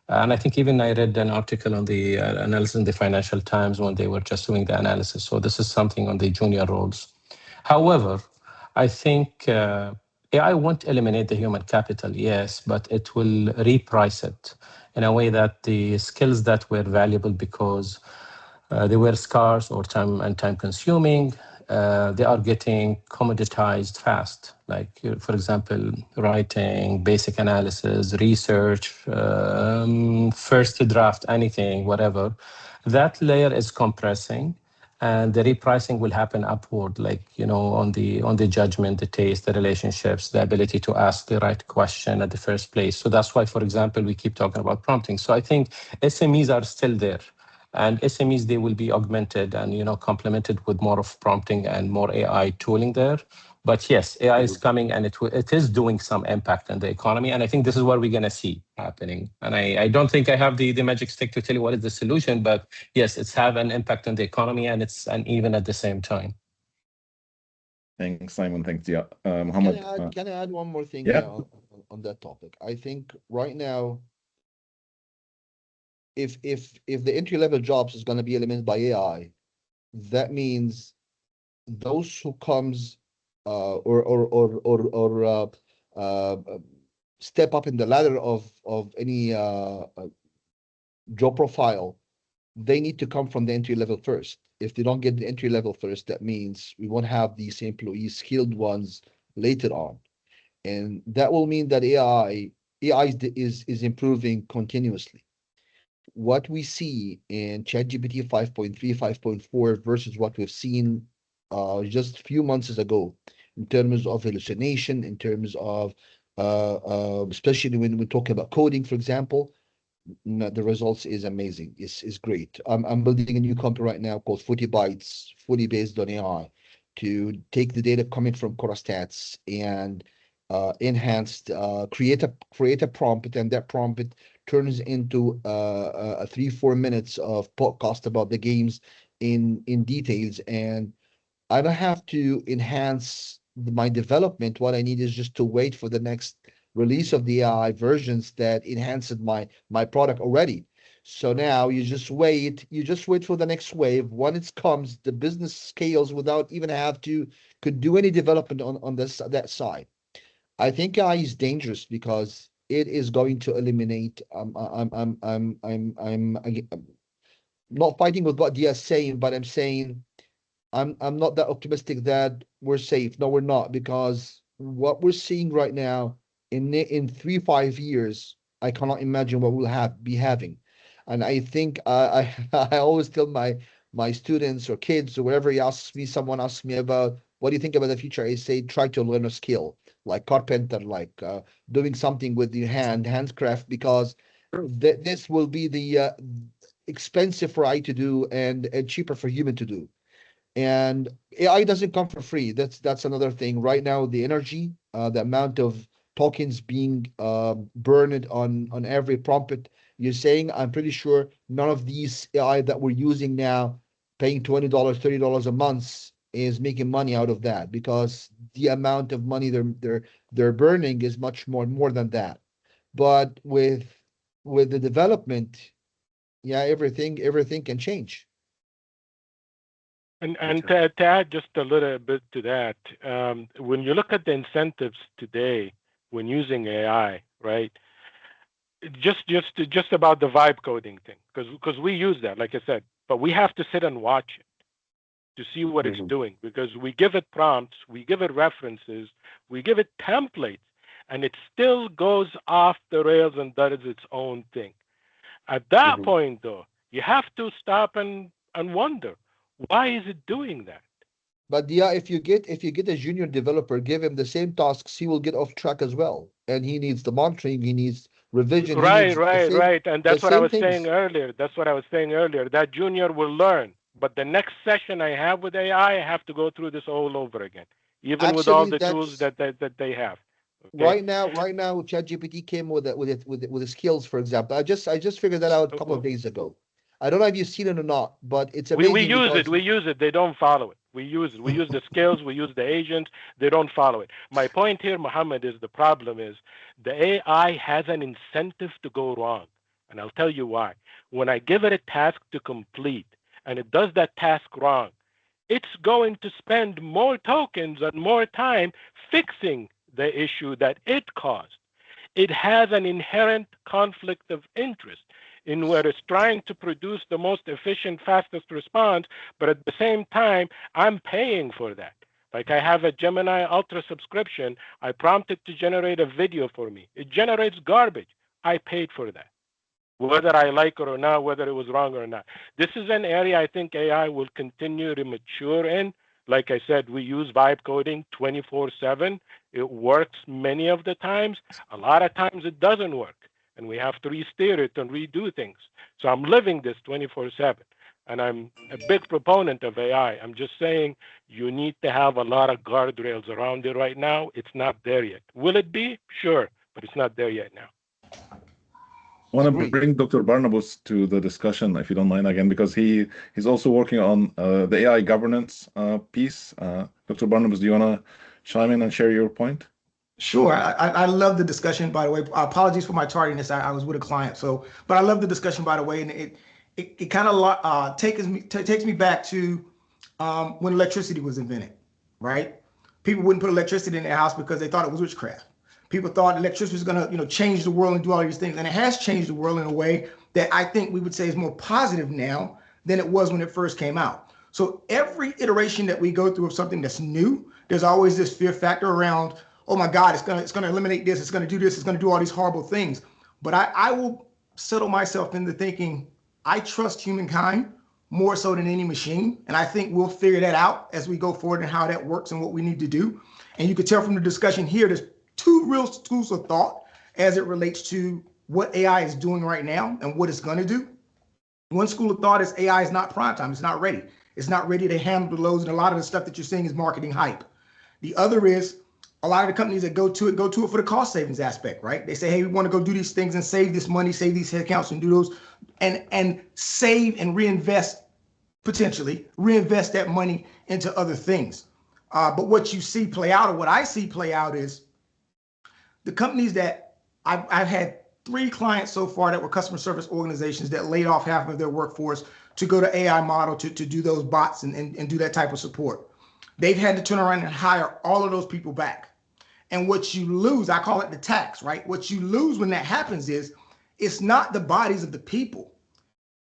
And I think even I read an article on the analysis in the Financial Times when they were just doing the analysis. So this is something on the junior roles. However, I think AI won't eliminate the human capital, yes, but it will reprice it in a way that the skills that were valuable because they were scarce or time consuming, they are getting commoditized fast. Like, for example, writing, basic analysis, research, first draft, anything, whatever. That layer is compressing, and the repricing will happen upward, like, on the judgment, the taste, the relationships, the ability to ask the right question at the first place. So that's why, for example, we keep talking about prompting. So I think SMEs are still there. And SMEs, they will be augmented and complemented with more of prompting and more AI tooling there. But yes, AI is coming, and it is doing some impact on the economy. And I think this is what we're going to see happening. And I don't think I have the magic stick to tell you what is the solution, but yes, it's have an impact on the economy, and it's uneven at the same time. Thanks, Simon. Thanks, Dia. Muhammad. Can I add one more thing Yeah. on that topic? I think right now, if the entry-level jobs is going to be eliminated by AI, that means those who comes or step up in the ladder of any job profile, they need to come from the entry level first. If they don't get the entry level first, that means we won't have these employees, skilled ones, later on, and that will mean that AI is improving continuously. What we see in ChatGPT 5.3, 5.4 versus what we've seen just a few months ago, in terms of hallucination, in terms of especially when we talk about coding, for example, the results is amazing. Is great. I'm building a new company right now called 40 Bytes, fully based on AI, to take the data coming from Corastats and enhanced create a prompt, and that prompt turns into a 3-4 minutes of podcast about the games in details, and I don't have to enhance my development. What I need is just to wait for the next release of the AI versions that enhanced my product already. So now you just wait for the next wave. When it comes, the business scales without even have to could do any development on this that side. I think AI is dangerous because it is going to eliminate. I'm not fighting with what Dia is saying, but I'm saying I'm not that optimistic that we're safe. No, we're not, because what we're seeing right now in 3-5 years, I cannot imagine what we'll be having. And I think I always tell my students or kids or whatever someone asks me about what do you think about the future, I say try to learn a skill like carpenter, like doing something with your handcraft, because this will be the expensive for I to do and cheaper for human to do. And AI doesn't come for free. That's another thing. Right now, the energy, the amount of tokens being burned on every prompt you're saying, I'm pretty sure none of these AI that we're using now, paying $20, $30 a month, is making money out of that, because the amount of money they're burning is much more than that. But with the development, yeah, everything can change. And to add just a little bit to that, when you look at the incentives today when using AI, right? Just about the vibe coding thing, because we use that, like I said, but we have to sit and watch it to see what it's doing, because we give it prompts, we give it references, we give it templates, and it still goes off the rails and does its own thing. At that point, though, you have to stop and wonder, why is it doing that? But yeah, if you get a junior developer, give him the same tasks, he will get off track as well. And he needs the monitoring, he needs revision, he needs Right. And that's what I was things. saying earlier. That junior will learn. But the next session I have with AI, I have to go through this all over again, even with all the tools that they have. Okay? Right now, ChatGPT came with the skills, for example. I just figured that out a couple of days ago. I don't know if you've seen it or not, but it's amazing. We use it. They don't follow it. We use it. We use the skills. We use the agents. They don't follow it. My point here, Mohammed, is the problem is the AI has an incentive to go wrong. And I'll tell you why. When I give it a task to complete and it does that task wrong, it's going to spend more tokens and more time fixing the issue that it caused. It has an inherent conflict of interest in where it's trying to produce the most efficient, fastest response, but at the same time, I'm paying for that. Like I have a Gemini Ultra subscription. I prompt it to generate a video for me. It generates garbage. I paid for that, whether I like it or not, whether it was wrong or not. This is an area I think AI will continue to mature in. Like I said, we use vibe coding 24/7. It works many of the times. A lot of times it doesn't work, and we have to re-steer it and redo things. So I'm living this 24/7. and I'm a big proponent of AI. I'm just saying you need to have a lot of guardrails around it right now. It's not there yet. Will it be? Sure, but it's not there yet now. I want to Agree. bring Dr. Barnabas to the discussion, if you don't mind, again, because he's also working on the AI governance piece. Dr. Barnabas, do you want to chime in and share your point? Sure. I love the discussion, by the way. Apologies for my tardiness. I was with a client. But I love the discussion, by the way. And it kind of takes me back to when electricity was invented, right? People wouldn't put electricity in their house because they thought it was witchcraft. People thought electricity was going to, change the world and do all these things. And it has changed the world in a way that I think we would say is more positive now than it was when it first came out. So every iteration that we go through of something that's new, there's always this fear factor around, oh my God, it's gonna eliminate this, it's gonna do this, it's gonna do all these horrible things. But I will settle myself into thinking I trust humankind more so than any machine. And I think we'll figure that out as we go forward and how that works and what we need to do. And you can tell from the discussion here, there's two real schools of thought as it relates to what AI is doing right now and what it's going to do. One school of thought is AI is not prime time. It's not ready. It's not ready to handle the loads. And a lot of the stuff that you're seeing is marketing hype. The other is a lot of the companies that go to it for the cost savings aspect, right? They say, hey, we want to go do these things and save this money, save these headcounts and do those and save and reinvest, potentially reinvest that money into other things. But what you see play out, or what I see play out, is the companies that I've had 3 clients so far that were customer service organizations that laid off half of their workforce to go to AI model to do those bots and do that type of support. They've had to turn around and hire all of those people back. And what you lose, I call it the tax, right? What you lose when that happens is it's not the bodies of the people.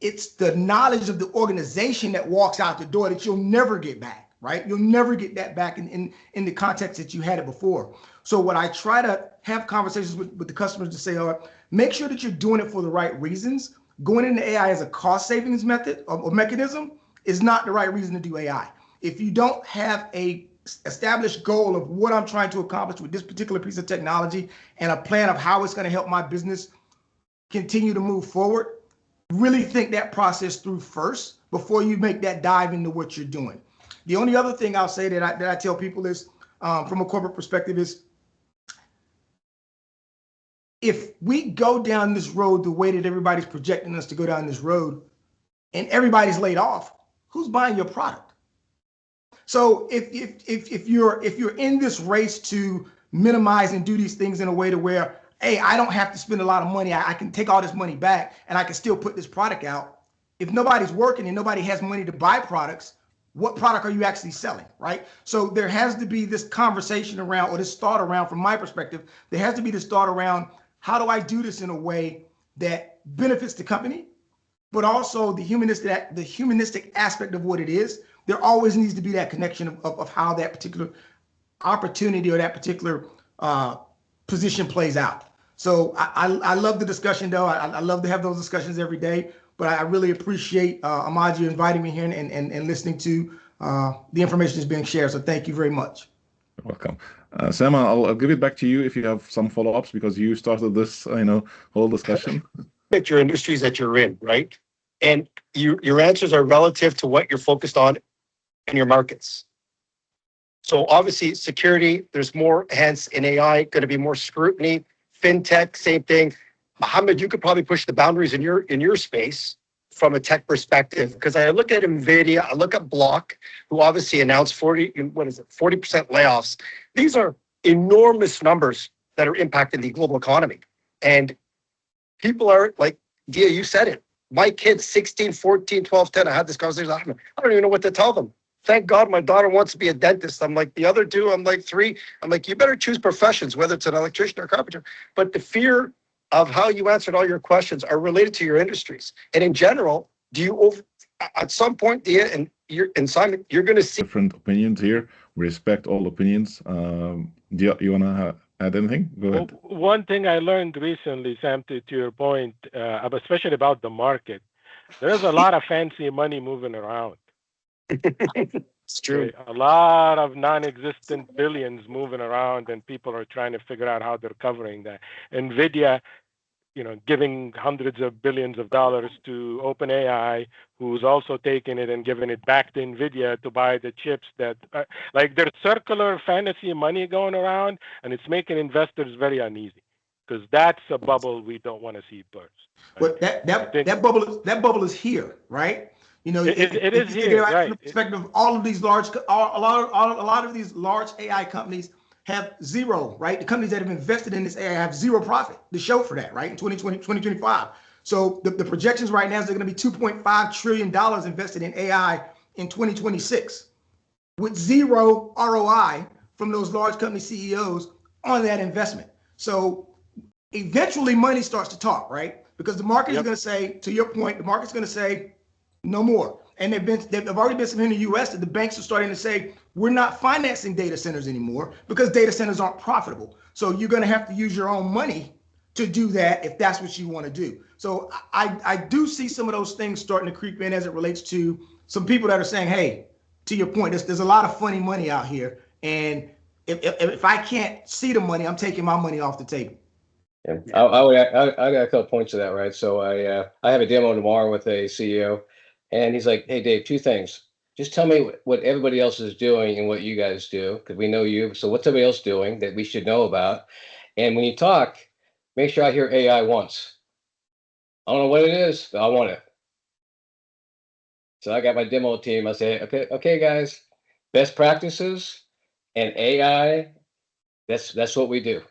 It's the knowledge of the organization that walks out the door that you'll never get back, right? You'll never get that back in the context that you had it before. So what I try to have conversations with the customers to say, make sure that you're doing it for the right reasons. Going into AI as a cost savings method or mechanism is not the right reason to do AI. If you don't have a established goal of what I'm trying to accomplish with this particular piece of technology and a plan of how it's going to help my business continue to move forward, really think that process through first before you make that dive into what you're doing. The only other thing I'll say that I tell people is, from a corporate perspective, is if we go down this road the way that everybody's projecting us to go down this road and everybody's laid off, who's buying your product? So if you're in this race to minimize and do these things in a way to where, hey, I don't have to spend a lot of money, I can take all this money back and I can still put this product out. If nobody's working and nobody has money to buy products, what product are you actually selling, right? So there has to be this conversation around, or this thought around, from my perspective, there has to be this thought around, how do I do this in a way that benefits the company, but also the humanistic aspect of what it is? There always needs to be that connection of how that particular opportunity or that particular position plays out. So I love the discussion, though. I love to have those discussions every day. But I really appreciate Ahmed, you inviting me here and listening to the information that's being shared. So thank you very much. You're welcome. Sam, I'll give it back to you if you have some follow-ups, because you started this, whole discussion. At your industries that you're in, right? And your answers are relative to what you're focused on in your markets. So obviously security, there's more, hence in AI, going to be more scrutiny. FinTech, same thing. Mohammed, you could probably push the boundaries in your space from a tech perspective, because I look at NVIDIA, I look at Block, who obviously announced 40% layoffs. These are enormous numbers that are impacting the global economy. And people are like, Dia, you said it. My kids, 16, 14, 12, 10, I had this conversation with Ahmed. I don't even know what to tell them. Thank God my daughter wants to be a dentist. I'm like, the other 2, I'm like 3. I'm like, you better choose professions, whether it's an electrician or carpenter. But the fear of how you answered all your questions are related to your industries. And in general, at some point, Dia and Simon, you're going to see different opinions here. We respect all opinions. Dia, you want to add anything? Go ahead. Well, one thing I learned recently, Sam, to your point, especially about the market, there's a lot of fancy money moving around. It's true. Okay, a lot of non-existent billions moving around, and people are trying to figure out how they're covering that. NVIDIA giving hundreds of billions of dollars to OpenAI, who's also taking it and giving it back to NVIDIA to buy the chips that, like, there's circular fantasy money going around, and it's making investors very uneasy because that's a bubble we don't want to see burst. Well, that bubble is here, right? It is here, right? From the perspective of all of these a lot of these large AI companies have zero, right? The companies that have invested in this AI have zero profit to show for that, right? In 2025. So the projections right now is they're going to be $2.5 trillion invested in AI in 2026 with zero ROI from those large company CEOs on that investment. So eventually money starts to talk, right? Because the market is going to say, to your point, the market's going to say no more. And they've already been some in the US that the banks are starting to say, we're not financing data centers anymore because data centers aren't profitable. So you're going to have to use your own money to do that if that's what you want to do. So I do see some of those things starting to creep in as it relates to some people that are saying, hey, to your point, there's a lot of funny money out here. And if I can't see the money, I'm taking my money off the table. Yeah. I got a couple points to that, right? So I have a demo tomorrow with a CEO, and he's like, "Hey, Dave, two things. Just tell me what everybody else is doing and what you guys do, because we know you. So what's everybody else doing that we should know about? And when you talk, make sure I hear AI once. I don't know what it is, but I want it." So I got my demo team. I say, okay, guys, best practices and AI. That's what we do.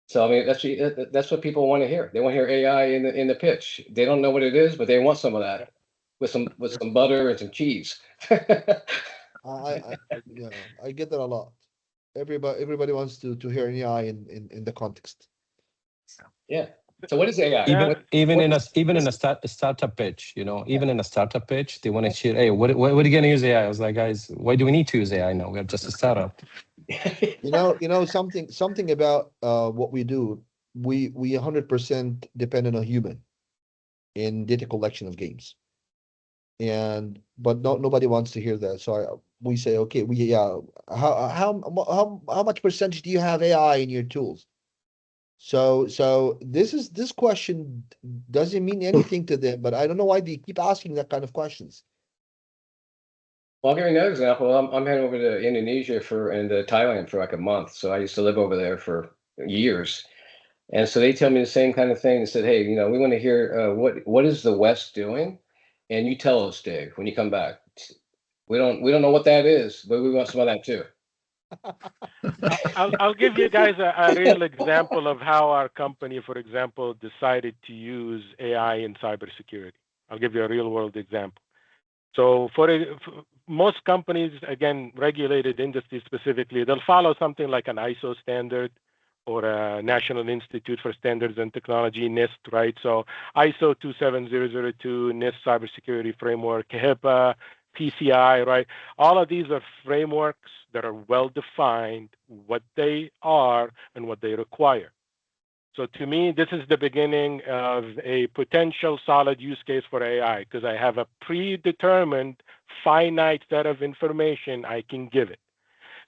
So I mean, that's what people want to hear. They want to hear AI in the pitch. They don't know what it is, but they want some of that with some butter and some cheese. I get that a lot. Everybody wants to hear AI in the context. Yeah. So what is AI? Even in a startup pitch, even in a startup pitch, they want to hear, hey, what are you going to use AI? I was like, guys, why do we need to use AI now? We're just a startup. Something about what we do. We 100% depend on a human in data collection of games, but nobody wants to hear that. So we say, okay, how much percentage do you have AI in your tools? So this question doesn't mean anything to them, but I don't know why they keep asking that kind of questions. Well, I'll give you another example. I'm heading over to Indonesia and Thailand for like a month. So I used to live over there for years, and so they tell me the same kind of thing. They said, "Hey, we want to hear what is the West doing, and you tell us, Dave, when you come back. We don't know what that is, but we want some of that too." I'll give you guys a real example of how our company, for example, decided to use AI in cybersecurity. I'll give you a real world example. So for most companies, again, regulated industries specifically, they'll follow something like an ISO standard or a National Institute for Standards and Technology, NIST, right? So ISO 27002, NIST Cybersecurity Framework, HIPAA, PCI, right? All of these are frameworks that are well defined, what they are and what they require. So to me, this is the beginning of a potential solid use case for AI because I have a predetermined finite set of information I can give it.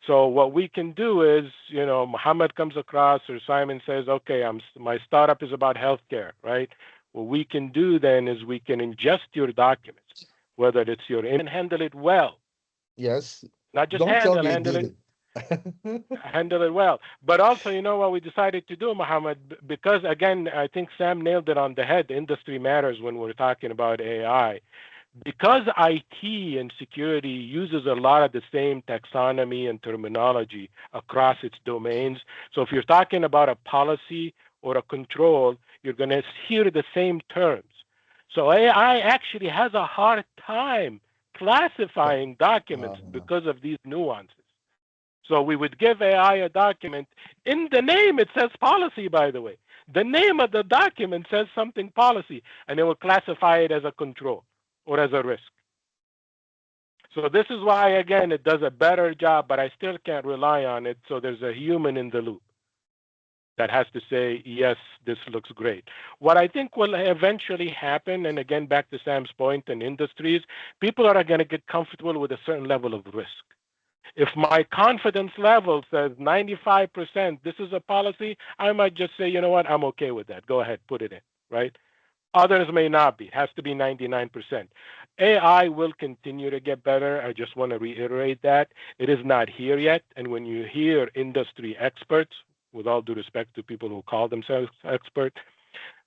So what we can do is, Muhammad comes across or Simon says, okay, my startup is about healthcare, right? What we can do then is we can ingest your documents, whether it's and handle it well. Yes. Not just handle it. Handle it well. But also, what we decided to do, Muhammad, because again, I think Sam nailed it on the head. Industry matters when we're talking about AI. Because IT and security uses a lot of the same taxonomy and terminology across its domains. So if you're talking about a policy or a control, you're going to hear the same terms. So AI actually has a hard time classifying documents because of these nuances. So we would give AI a document. In the name, it says policy, by the way. The name of the document says something policy, and it will classify it as a control or as a risk. So this is why, again, it does a better job, but I still can't rely on it. So there's a human in the loop that has to say, yes, this looks great. What I think will eventually happen, and again, back to Sam's point in industries, people are going to get comfortable with a certain level of risk. If my confidence level says 95%, this is a policy, I might just say, you know what, I'm okay with that. Go ahead, put it in, right? Others may not be. It has to be 99%. AI will continue to get better. I just want to reiterate that. It is not here yet. And when you hear industry experts, with all due respect to people who call themselves experts,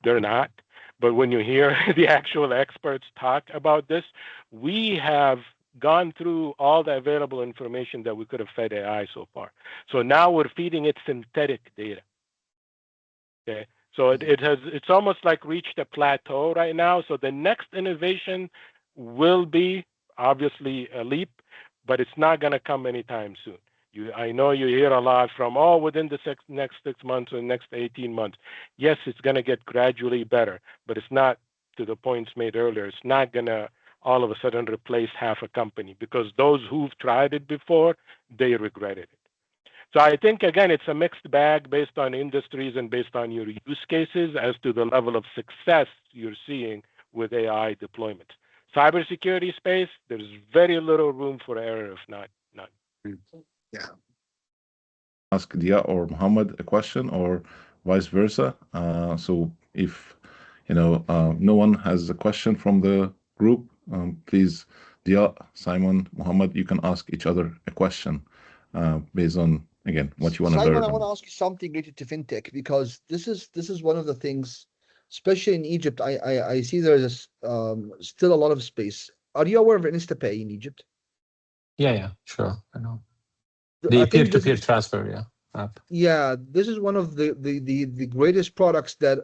they're not. But when you hear the actual experts talk about this, we have gone through all the available information that we could have fed AI so far. So now we're feeding it synthetic data. Okay. So it's almost like reached a plateau right now. So the next innovation will be obviously a leap, but it's not going to come anytime soon. I know you hear a lot from, within the next 6 months or next 18 months. Yes, it's going to get gradually better, but it's not, to the points made earlier, it's not going to all of a sudden replace half a company, because those who've tried it before, they regretted it. So I think, again, it's a mixed bag based on industries and based on your use cases as to the level of success you're seeing with AI deployment. Cybersecurity space, there's very little room for error, if not none. Yeah. Ask Dia or Muhammad a question or vice versa. So if no one has a question from the group, please, Dia, Simon, Muhammad, you can ask each other a question based on, again, what you want to Simon, learn. I want to ask you something related to fintech, because this is one of the things, especially in Egypt. I see there is still a lot of space. Are you aware of InstaPay in Egypt? Yeah, sure. I know. I The think this peer-to-peer is, transfer, app. yeah, this is one of the greatest products that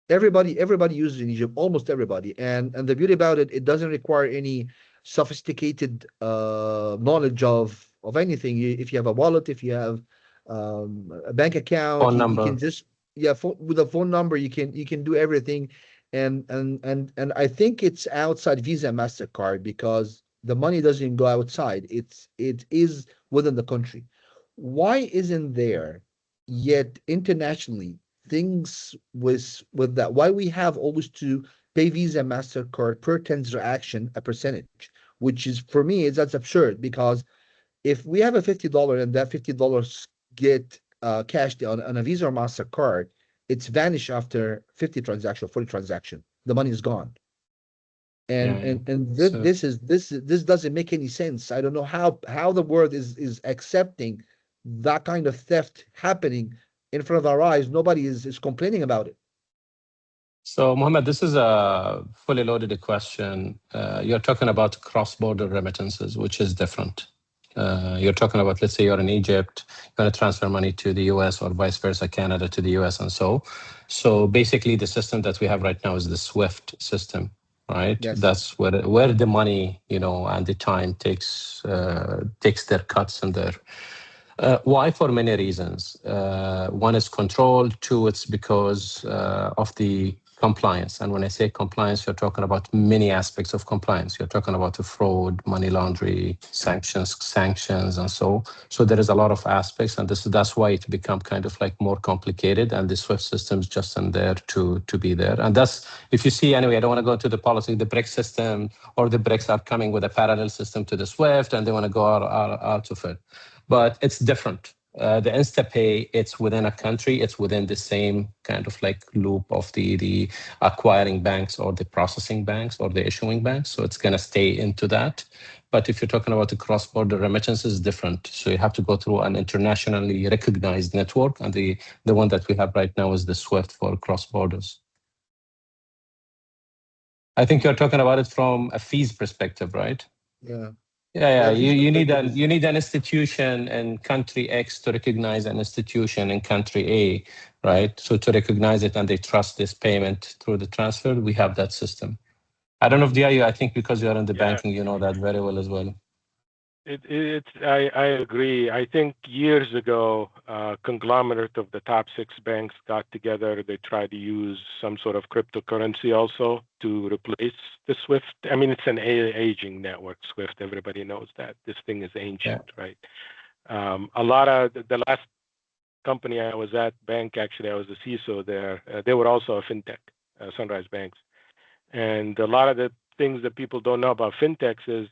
everybody uses in Egypt, almost everybody. And the beauty about it, it doesn't require any sophisticated knowledge of anything. If you have a wallet, if you have a bank account, Phone you can number. just, yeah, with a phone number you can do everything. And I think it's outside Visa and MasterCard, because the money doesn't go outside. It is within the country. Why isn't there yet internationally things with that? Why we have always to pay Visa and MasterCard per transaction a percentage, which is, for me, is that's absurd, because if we have a $50 and that $50 get cashed on a Visa or MasterCard, it's vanished after 50 transaction, 40 transaction. The money is gone. And Yeah. So this doesn't make any sense. I don't know how the world is accepting that kind of theft happening in front of our eyes. Nobody is complaining about it. So, Mohammed, this is a fully loaded question. You're talking about cross-border remittances, which is different. You're talking about, let's say you're in Egypt, you're going to transfer money to the US or vice versa, Canada to the US, and so basically the system that we have right now is the SWIFT system, right? Yes. That's where the money, and the time takes their cuts and their why? For many reasons. One is control. Two, it's because of the compliance. And when I say compliance, you're talking about many aspects of compliance. You're talking about the fraud, money laundering, sanctions, and so. So there is a lot of aspects, and that's why it become kind of like more complicated. And the SWIFT system is just in there to be there. And that's, if you see, anyway, I don't want to go into the policy. The BRICS system or the BRICS are coming with a parallel system to the SWIFT, and they want to go out of it. But it's different. The InstaPay, it's within a country, it's within the same kind of like loop of the acquiring banks or the processing banks or the issuing banks. So it's going to stay into that. But if you're talking about the cross-border remittances, it's different. So you have to go through an internationally recognized network. And the one that we have right now is the SWIFT for cross-borders. I think you're talking about it from a fees perspective, right? Yeah. Yeah. fees You perspective need an institution in country X to recognize an institution in country A, right? So to recognize it and they trust this payment through the transfer, we have that system. I don't know if I think because you are in the banking, you know that very well as well. I agree. I think years ago, conglomerate of the top 6 banks got together. They tried to use some sort of cryptocurrency also to replace the SWIFT. I mean, it's an aging network, SWIFT. Everybody knows that. This thing is ancient, right? A lot of the last company I was at, bank, actually, I was the CISO there. They were also a fintech, Sunrise Banks. And a lot of the things that people don't know about fintechs is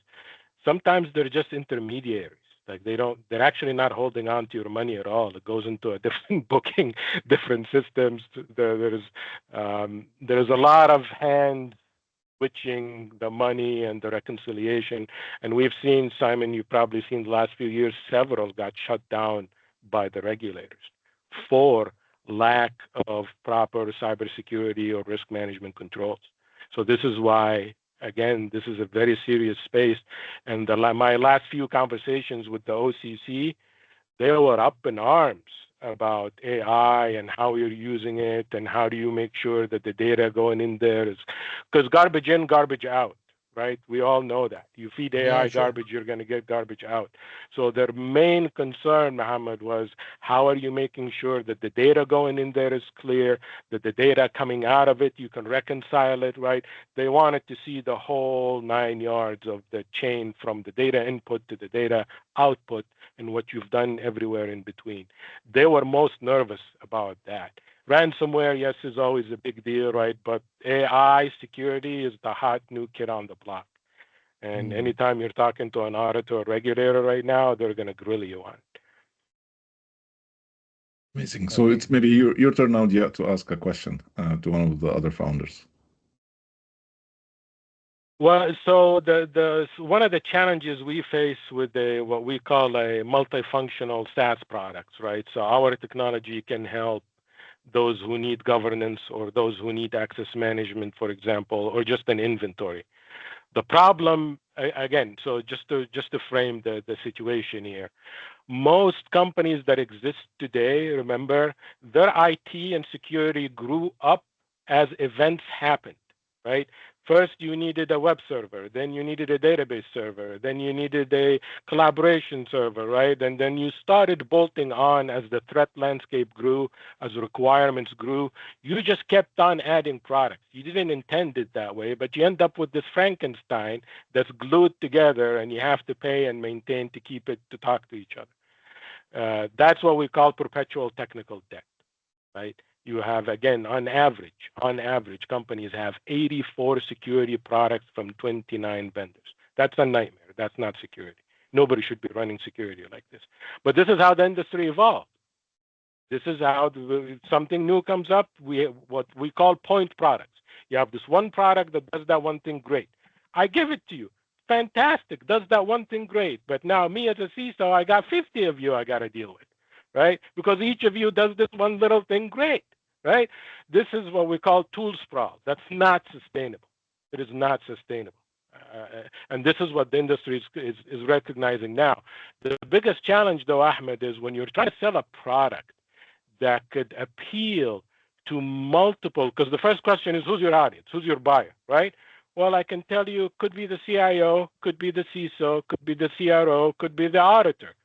Sometimes they're just intermediaries. Like they're actually not holding on to your money at all. It goes into a different booking, different systems. There's a lot of hands switching the money and the reconciliation. And we've seen, Simon, you've probably seen the last few years, several got shut down by the regulators for lack of proper cybersecurity or risk management controls. So this is why, again, this is a very serious space. And my last few conversations with the OCC, they were up in arms about AI and how you're using it and how do you make sure that the data going in there is, because garbage in, garbage out, right? We all know that. You feed AI garbage, you're going to get garbage out. So their main concern, Mohammed, was how are you making sure that the data going in there is clear, that the data coming out of it, you can reconcile it, right? They wanted to see the whole 9 yards of the chain from the data input to the data output and what you've done everywhere in between. They were most nervous about that. Ransomware, yes, is always a big deal, right? But AI security is the hot new kid on the block. And anytime you're talking to an auditor or regulator right now, they're going to grill you on it. Amazing. So it's maybe your turn now, Dia, to ask a question to one of the other founders. Well, so the one of the challenges we face with what we call a multifunctional SaaS products, right? So our technology can help those who need governance or those who need access management, for example, or just an inventory. The problem, again, so just to frame the situation here, most companies that exist today, remember, their IT and security grew up as events happened, right? First, you needed a web server, then you needed a database server, then you needed a collaboration server, right? And then you started bolting on as the threat landscape grew, as requirements grew. You just kept on adding products. You didn't intend it that way, but you end up with this Frankenstein that's glued together, and you have to pay and maintain to keep it to talk to each other. That's what we call perpetual technical debt, right? You have, again, on average, companies have 84 security products from 29 vendors. That's a nightmare. That's not security. Nobody should be running security like this. But this is how the industry evolved. This is how something new comes up. What we call point products. You have this one product that does that one thing great. I give it to you. Fantastic. Does that one thing great. But now me as a CISO, I got 50 of you I got to deal with, right? Because each of you does this one little thing great. Right? This is what we call tool sprawl. That's not sustainable. It is not sustainable. And this is what the industry is recognizing now. The biggest challenge, though, Ahmed, is when you're trying to sell a product that could appeal to multiple, because the first question is, who's your audience? Who's your buyer, right? Well, I can tell you, could be the CIO, could be the CISO, could be the CRO, could be the auditor.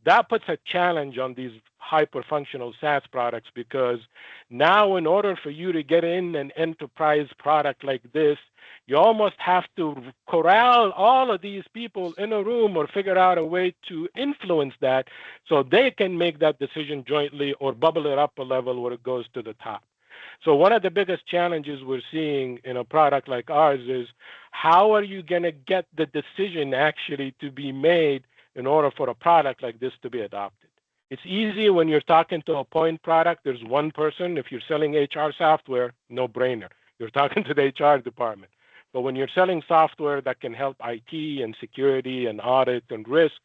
That puts a challenge on these hyper-functional SaaS products, because now in order for you to get in an enterprise product like this, you almost have to corral all of these people in a room or figure out a way to influence that so they can make that decision jointly or bubble it up a level where it goes to the top. So one of the biggest challenges we're seeing in a product like ours is, how are you going to get the decision actually to be made in order for a product like this to be adopted? It's easy when you're talking to a point product. There's one person. If you're selling HR software, no brainer. You're talking to the HR department. But when you're selling software that can help IT and security and audit and risk,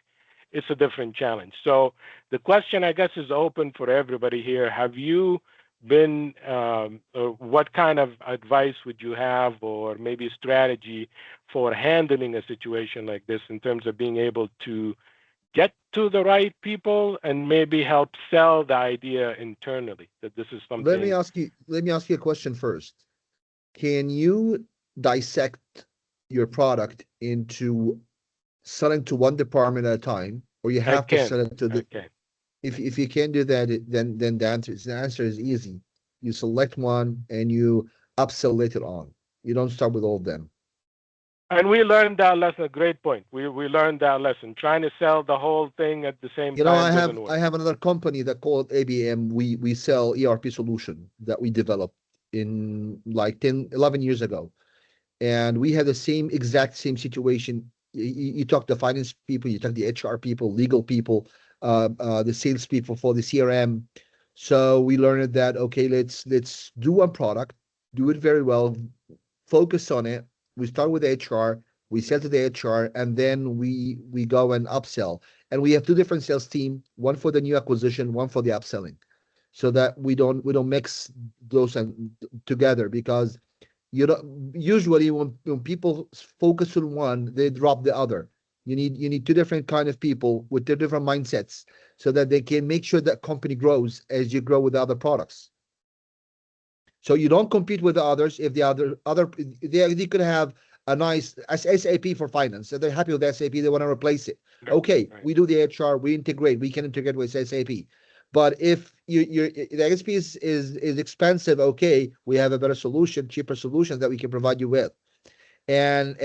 it's a different challenge. So the question, I guess, is open for everybody here. Have you been, what kind of advice would you have, or maybe strategy for handling a situation like this in terms of being able to get to the right people and maybe help sell the idea internally that this is something? Let me ask you a question first. Can you dissect your product into selling to one department at a time, or you have to sell it to the? If you can't do that, then the answer is easy. You select one and you upsell later on. You don't start with all of them. And we learned that lesson. Great point. We learned that lesson. Trying to sell the whole thing at the same time doesn't work. I have another company that called ABM. We sell ERP solution that we developed in like 11 years ago. And we had the exact same situation. You talk to finance people, you talk to the HR people, legal people, the sales people for the CRM. So we learned that, okay, let's do one product, do it very well, focus on it. We start with HR, we sell to the HR, and then we go and upsell. And we have two different sales team, one for the new acquisition, one for the upselling, so that we don't mix those together, because usually when people focus on one, they drop the other. You need two different kind of people with two different mindsets, so that they can make sure that company grows as you grow with the other products. So you don't compete with the others. If the other they could have a nice SAP for finance, so they're happy with SAP, they want to replace it. Okay, Right. we do the HR, we can integrate with SAP. But if the XP is expensive, okay, we have a better solution, cheaper solution that we can provide you with, and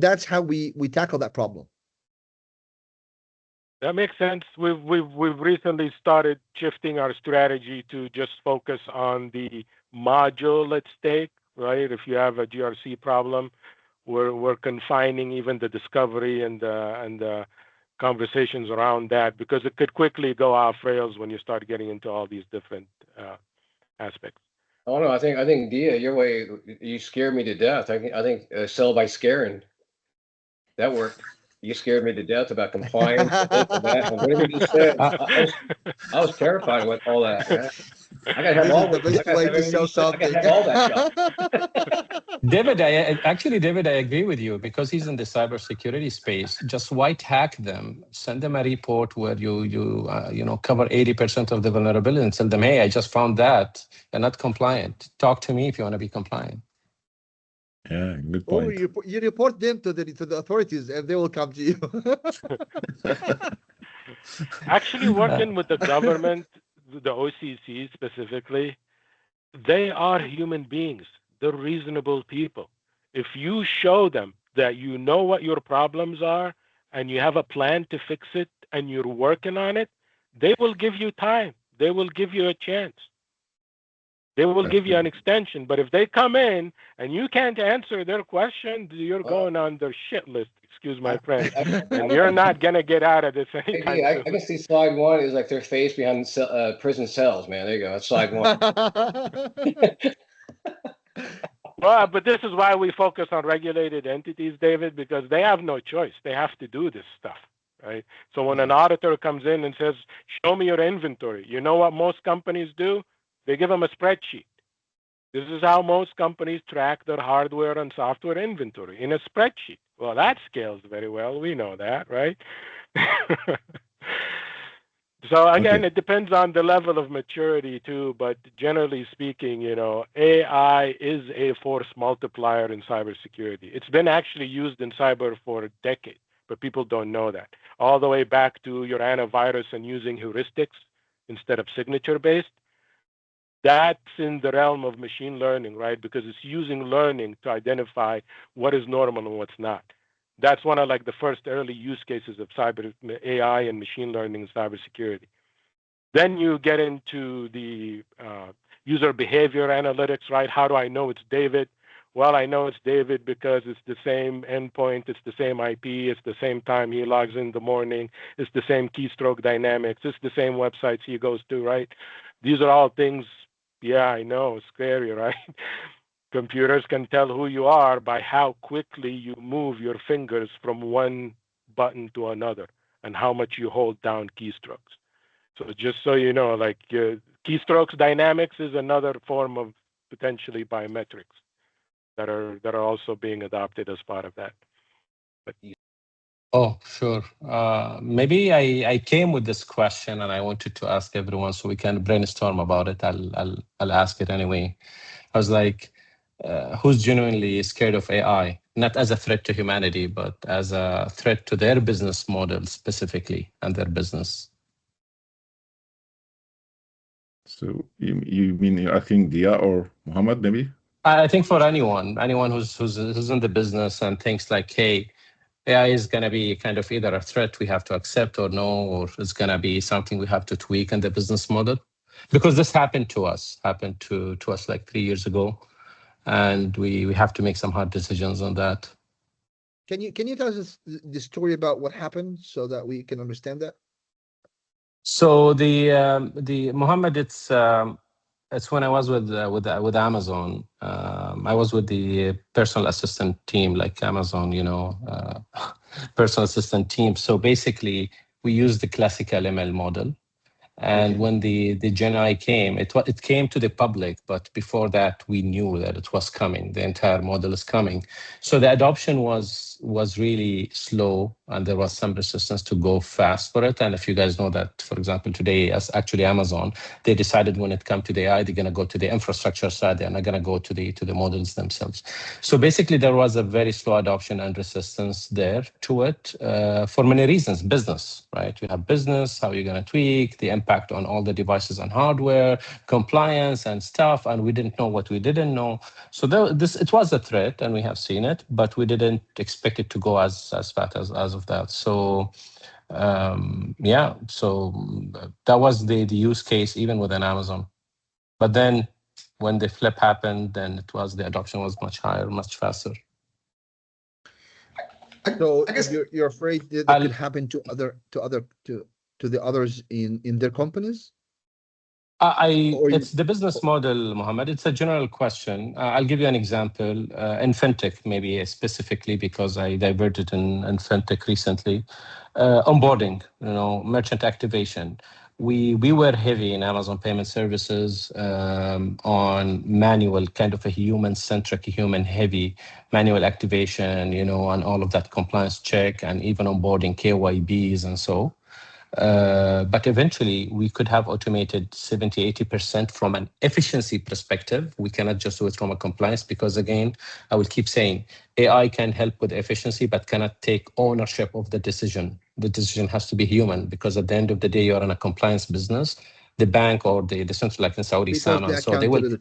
that's how we tackle that problem. That makes sense. We've recently started shifting our strategy to just focus on the module at stake, right? If you have a GRC problem, we're confining even the discovery and the conversations around that, because it could quickly go off rails when you start getting into all these different aspects. Oh no, I think Dia, your way, you scared me to death. I think sell by scaring, that worked. You scared me to death about compliance and this and that. And whatever you said, I was terrified with all that. Man. I gotta have This all is the best way to sell something. I gotta have all that stuff. David, I agree with you, because he's in the cybersecurity space. Just white hack them, send them a report where you cover 80% of the vulnerability, and tell them, hey, I just found that they're not compliant. Talk to me if you want to be compliant. Yeah, good Or point. you report them to the authorities, and they will come to you. Actually, working with the government, the OCC specifically, they are human beings. They're reasonable people. If you show them that you know what your problems are and you have a plan to fix it and you're working on it, they will give you time. They will give you a chance. They will give you an extension. But if they come in and you can't answer their question, you're going on their shit list. Excuse my French. And you're not going to get out of this anytime Maybe, I soon. can see slide one is like their face behind prison cells, man. There you go. That's slide one. Well, but this is why we focus on regulated entities, David, because they have no choice. They have to do this stuff, right? So when an auditor comes in and says, show me your inventory, you know what most companies do? They give them a spreadsheet. This is how most companies track their hardware and software inventory, in a spreadsheet. Well, that scales very well. We know that, right? So again, It depends on the level of maturity too, but generally speaking, AI is a force multiplier in cybersecurity. It's been actually used in cyber for decades, but people don't know that. All the way back to your antivirus and using heuristics instead of signature-based. That's in the realm of machine learning, right? Because it's using learning to identify what is normal and what's not. That's one of the first early use cases of cyber AI and machine learning in cybersecurity. Then you get into the user behavior analytics, right? How do I know it's David? Well, I know it's David because it's the same endpoint, it's the same IP, it's the same time he logs in the morning, it's the same keystroke dynamics, it's the same websites he goes to, right? These are all things, yeah, I know, scary, right? Computers can tell who you are by how quickly you move your fingers from one button to another and how much you hold down keystrokes. So just so you know, keystrokes dynamics is another form of potentially biometrics that are also being adopted as part of that. But Oh, sure. Maybe I came with this question and I wanted to ask everyone so we can brainstorm about it. I'll ask it anyway. I was like, who's genuinely scared of AI? Not as a threat to humanity, but as a threat to their business model specifically and their business. So you mean I think Dia or Muhammad maybe? I think for anyone who's in the business and thinks like, hey, AI is going to be kind of either a threat we have to accept or no, or it's going to be something we have to tweak in the business model. Because this happened to us like 3 years ago. And we have to make some hard decisions on that. Can you tell us the story about what happened so that we can understand that? So the Mohammed, it's when I was with Amazon. I was with the personal assistant team, like Amazon, personal assistant team. So basically, we use the classical ML model. And Okay. when the Gen AI came, it came to the public, but before that, we knew that it was coming. The entire model is coming. So the adoption was really slow, and there was some resistance to go fast for it. And if you guys know that, for example, today, as actually Amazon, they decided when it comes to the AI, they're going to go to the infrastructure side. They're not going to go to the models themselves. So basically, there was a very slow adoption and resistance there to it for many reasons. Business, right? You have business, how you're going to tweak, the impact on all the devices and hardware, compliance and stuff, and we didn't know what we didn't know. So it was a threat, and we have seen it, but we didn't expect it to go as fast as of that. So yeah, so that was the use case even within Amazon. But then when the flip happened, then the adoption was much higher, much faster. So I guess you're afraid that it could happen to the others in their companies? It's the business model, Mohammed. It's a general question. I'll give you an example. In fintech, maybe specifically because I diverted in fintech recently. Onboarding, merchant activation. We were heavy in Amazon Payment Services on manual, kind of a human-centric, human-heavy manual activation, and all of that compliance check, and even onboarding KYBs and so. But eventually, we could have automated 70, 80% from an efficiency perspective. We cannot just do it from a compliance because, again, I will keep saying AI can help with efficiency, but cannot take ownership of the decision. The decision has to be human because at the end of the day, you're in a compliance business. The bank or the central, like in Saudi, Because SAMA, the so they will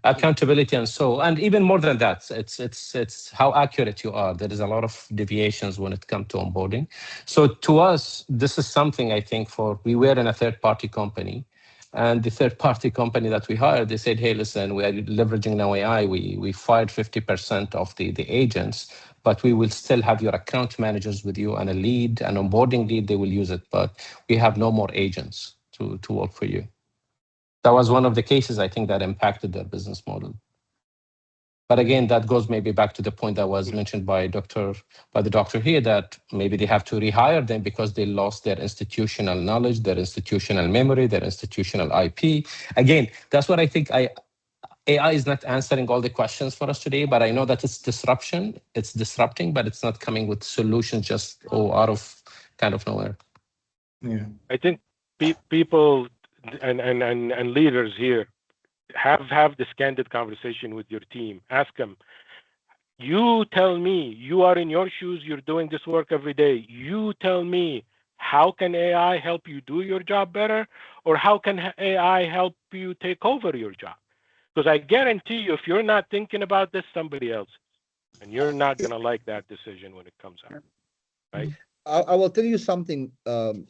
accountability and even more than that, it's how accurate you are. There is a lot of deviations when it comes to onboarding. So to us, this is something I think we were in a third-party company, and the third-party company that we hired, they said, hey, listen, we are leveraging now AI. We fired 50% of the agents, but we will still have your account managers with you and an onboarding lead, they will use it, but we have no more agents to work for you. That was one of the cases, I think, that impacted their business model. But again, that goes maybe back to the point that was mentioned by the doctor here, that maybe they have to rehire them because they lost their institutional knowledge, their institutional memory, their institutional IP. Again, that's what I think. AI is not answering all the questions for us today, but I know that it's disruption. It's disrupting, but it's not coming with solutions just out of kind of nowhere. Yeah, I think people and leaders here have this candid conversation with your team. Ask them, you tell me, you are in your shoes, you're doing this work every day. You tell me, how can AI help you do your job better? Or how can AI help you take over your job? Because I guarantee you, if you're not thinking about this, somebody else is. And you're not going to like that decision when it comes out, right? I will tell you something a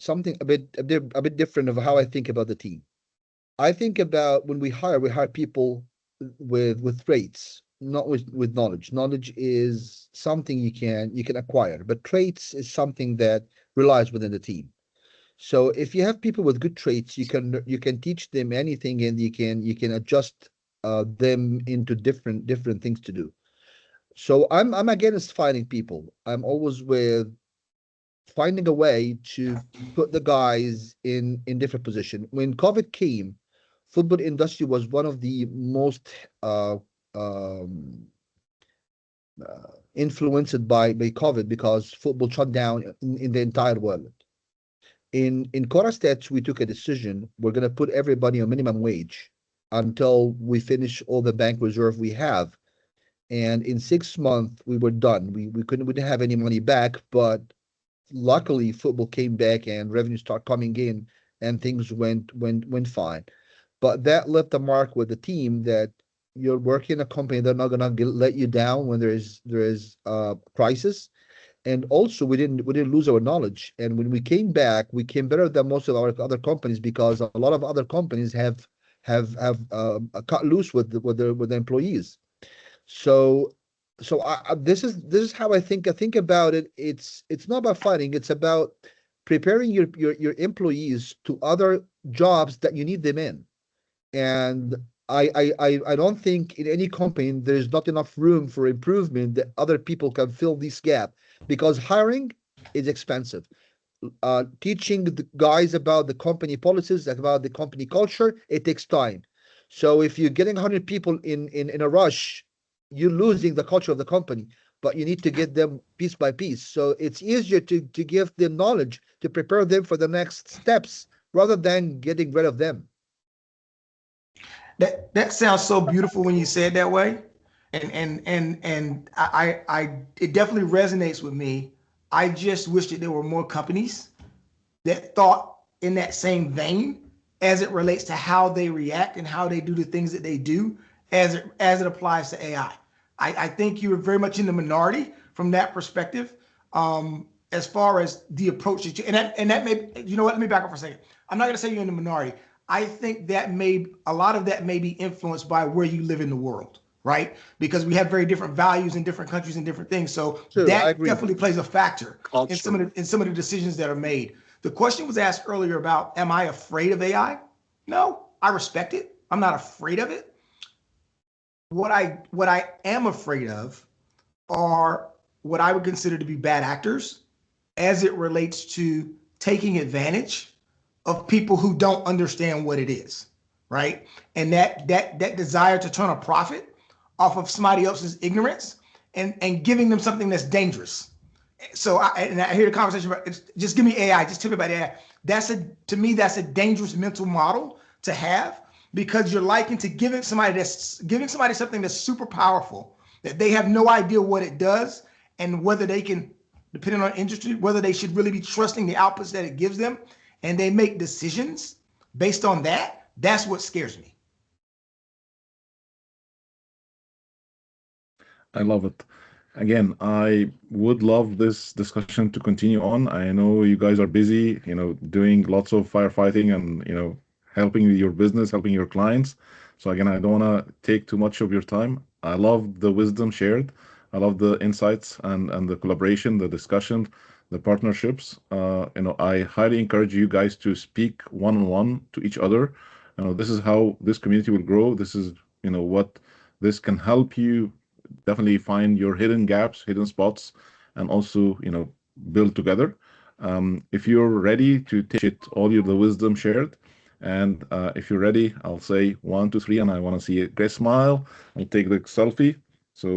bit different of how I think about the team. I think about when we hire people with traits, not with knowledge. Knowledge is something you can acquire, but traits is something that relies within the team. So if you have people with good traits, you can teach them anything, and you can adjust them into different things to do. So I'm against fighting people. I'm always with finding a way to put the guys in different position. When COVID came, football industry was one of the most um, influenced by COVID because football shut down in the entire world. In Kora Stats, we took a decision. We're going to put everybody on minimum wage until we finish all the bank reserve we have. And in 6 months, we were done. We didn't have any money back, but luckily football came back and revenue started coming in, and things went fine. But that left a mark with the team that you're working in a company, they're not gonna let you down when there is crisis. And also we didn't lose our knowledge. And when we came back, we came better than most of our other companies because a lot of other companies have cut loose with their employees. So So this is how I think about it. It's not about fighting. It's about preparing your employees to other jobs that you need them in. And I don't think in any company there's not enough room for improvement that other people can fill this gap, because hiring is expensive. Teaching the guys about the company policies, about the company culture, it takes time. So if you're getting 100 people in a rush, you're losing the culture of the company. But you need to get them piece by piece. So it's easier to give them knowledge to prepare them for the next steps rather than getting rid of them. That sounds so beautiful when you say it that way, and I it definitely resonates with me. I just wish that there were more companies that thought in that same vein as it relates to how they react and how they do the things that they do as it applies to AI. I think you're very much in the minority from that perspective, as far as the approach that you and that may, you know what, let me back up for a second. I'm not going to say you're in the minority. I think that a lot of that may be influenced by where you live in the world, right? Because we have very different values in different countries and different things. So True, that definitely plays a factor Culture. in some of the decisions that are made. The question was asked earlier about, am I afraid of AI? No, I respect it. I'm not afraid of it. What I am afraid of are what I would consider to be bad actors as it relates to taking advantage of people who don't understand what it is, right? And that desire to turn a profit off of somebody else's ignorance and giving them something that's dangerous. So I hear the conversation about just give me AI, just tell me about AI. To me, that's a dangerous mental model to have, because you're likened to giving somebody something that's super powerful that they have no idea what it does, and whether they can, depending on industry, whether they should really be trusting the outputs that it gives them, and they make decisions based on that. That's what scares me. I love it. Again, I would love this discussion to continue on. I know you guys are busy, doing lots of firefighting and, helping your business, helping your clients. So again, I don't want to take too much of your time. I love the wisdom shared. I love the insights and the collaboration, the discussion, the partnerships. I highly encourage you guys to speak one-on-one to each other. This is how this community will grow. This is, what this can help you definitely find your hidden gaps, hidden spots, and also, build together. If you're ready to take it, all the wisdom shared, and if you're ready, I'll say 1, 2, 3, and I want to see a great smile. I'll take the selfie.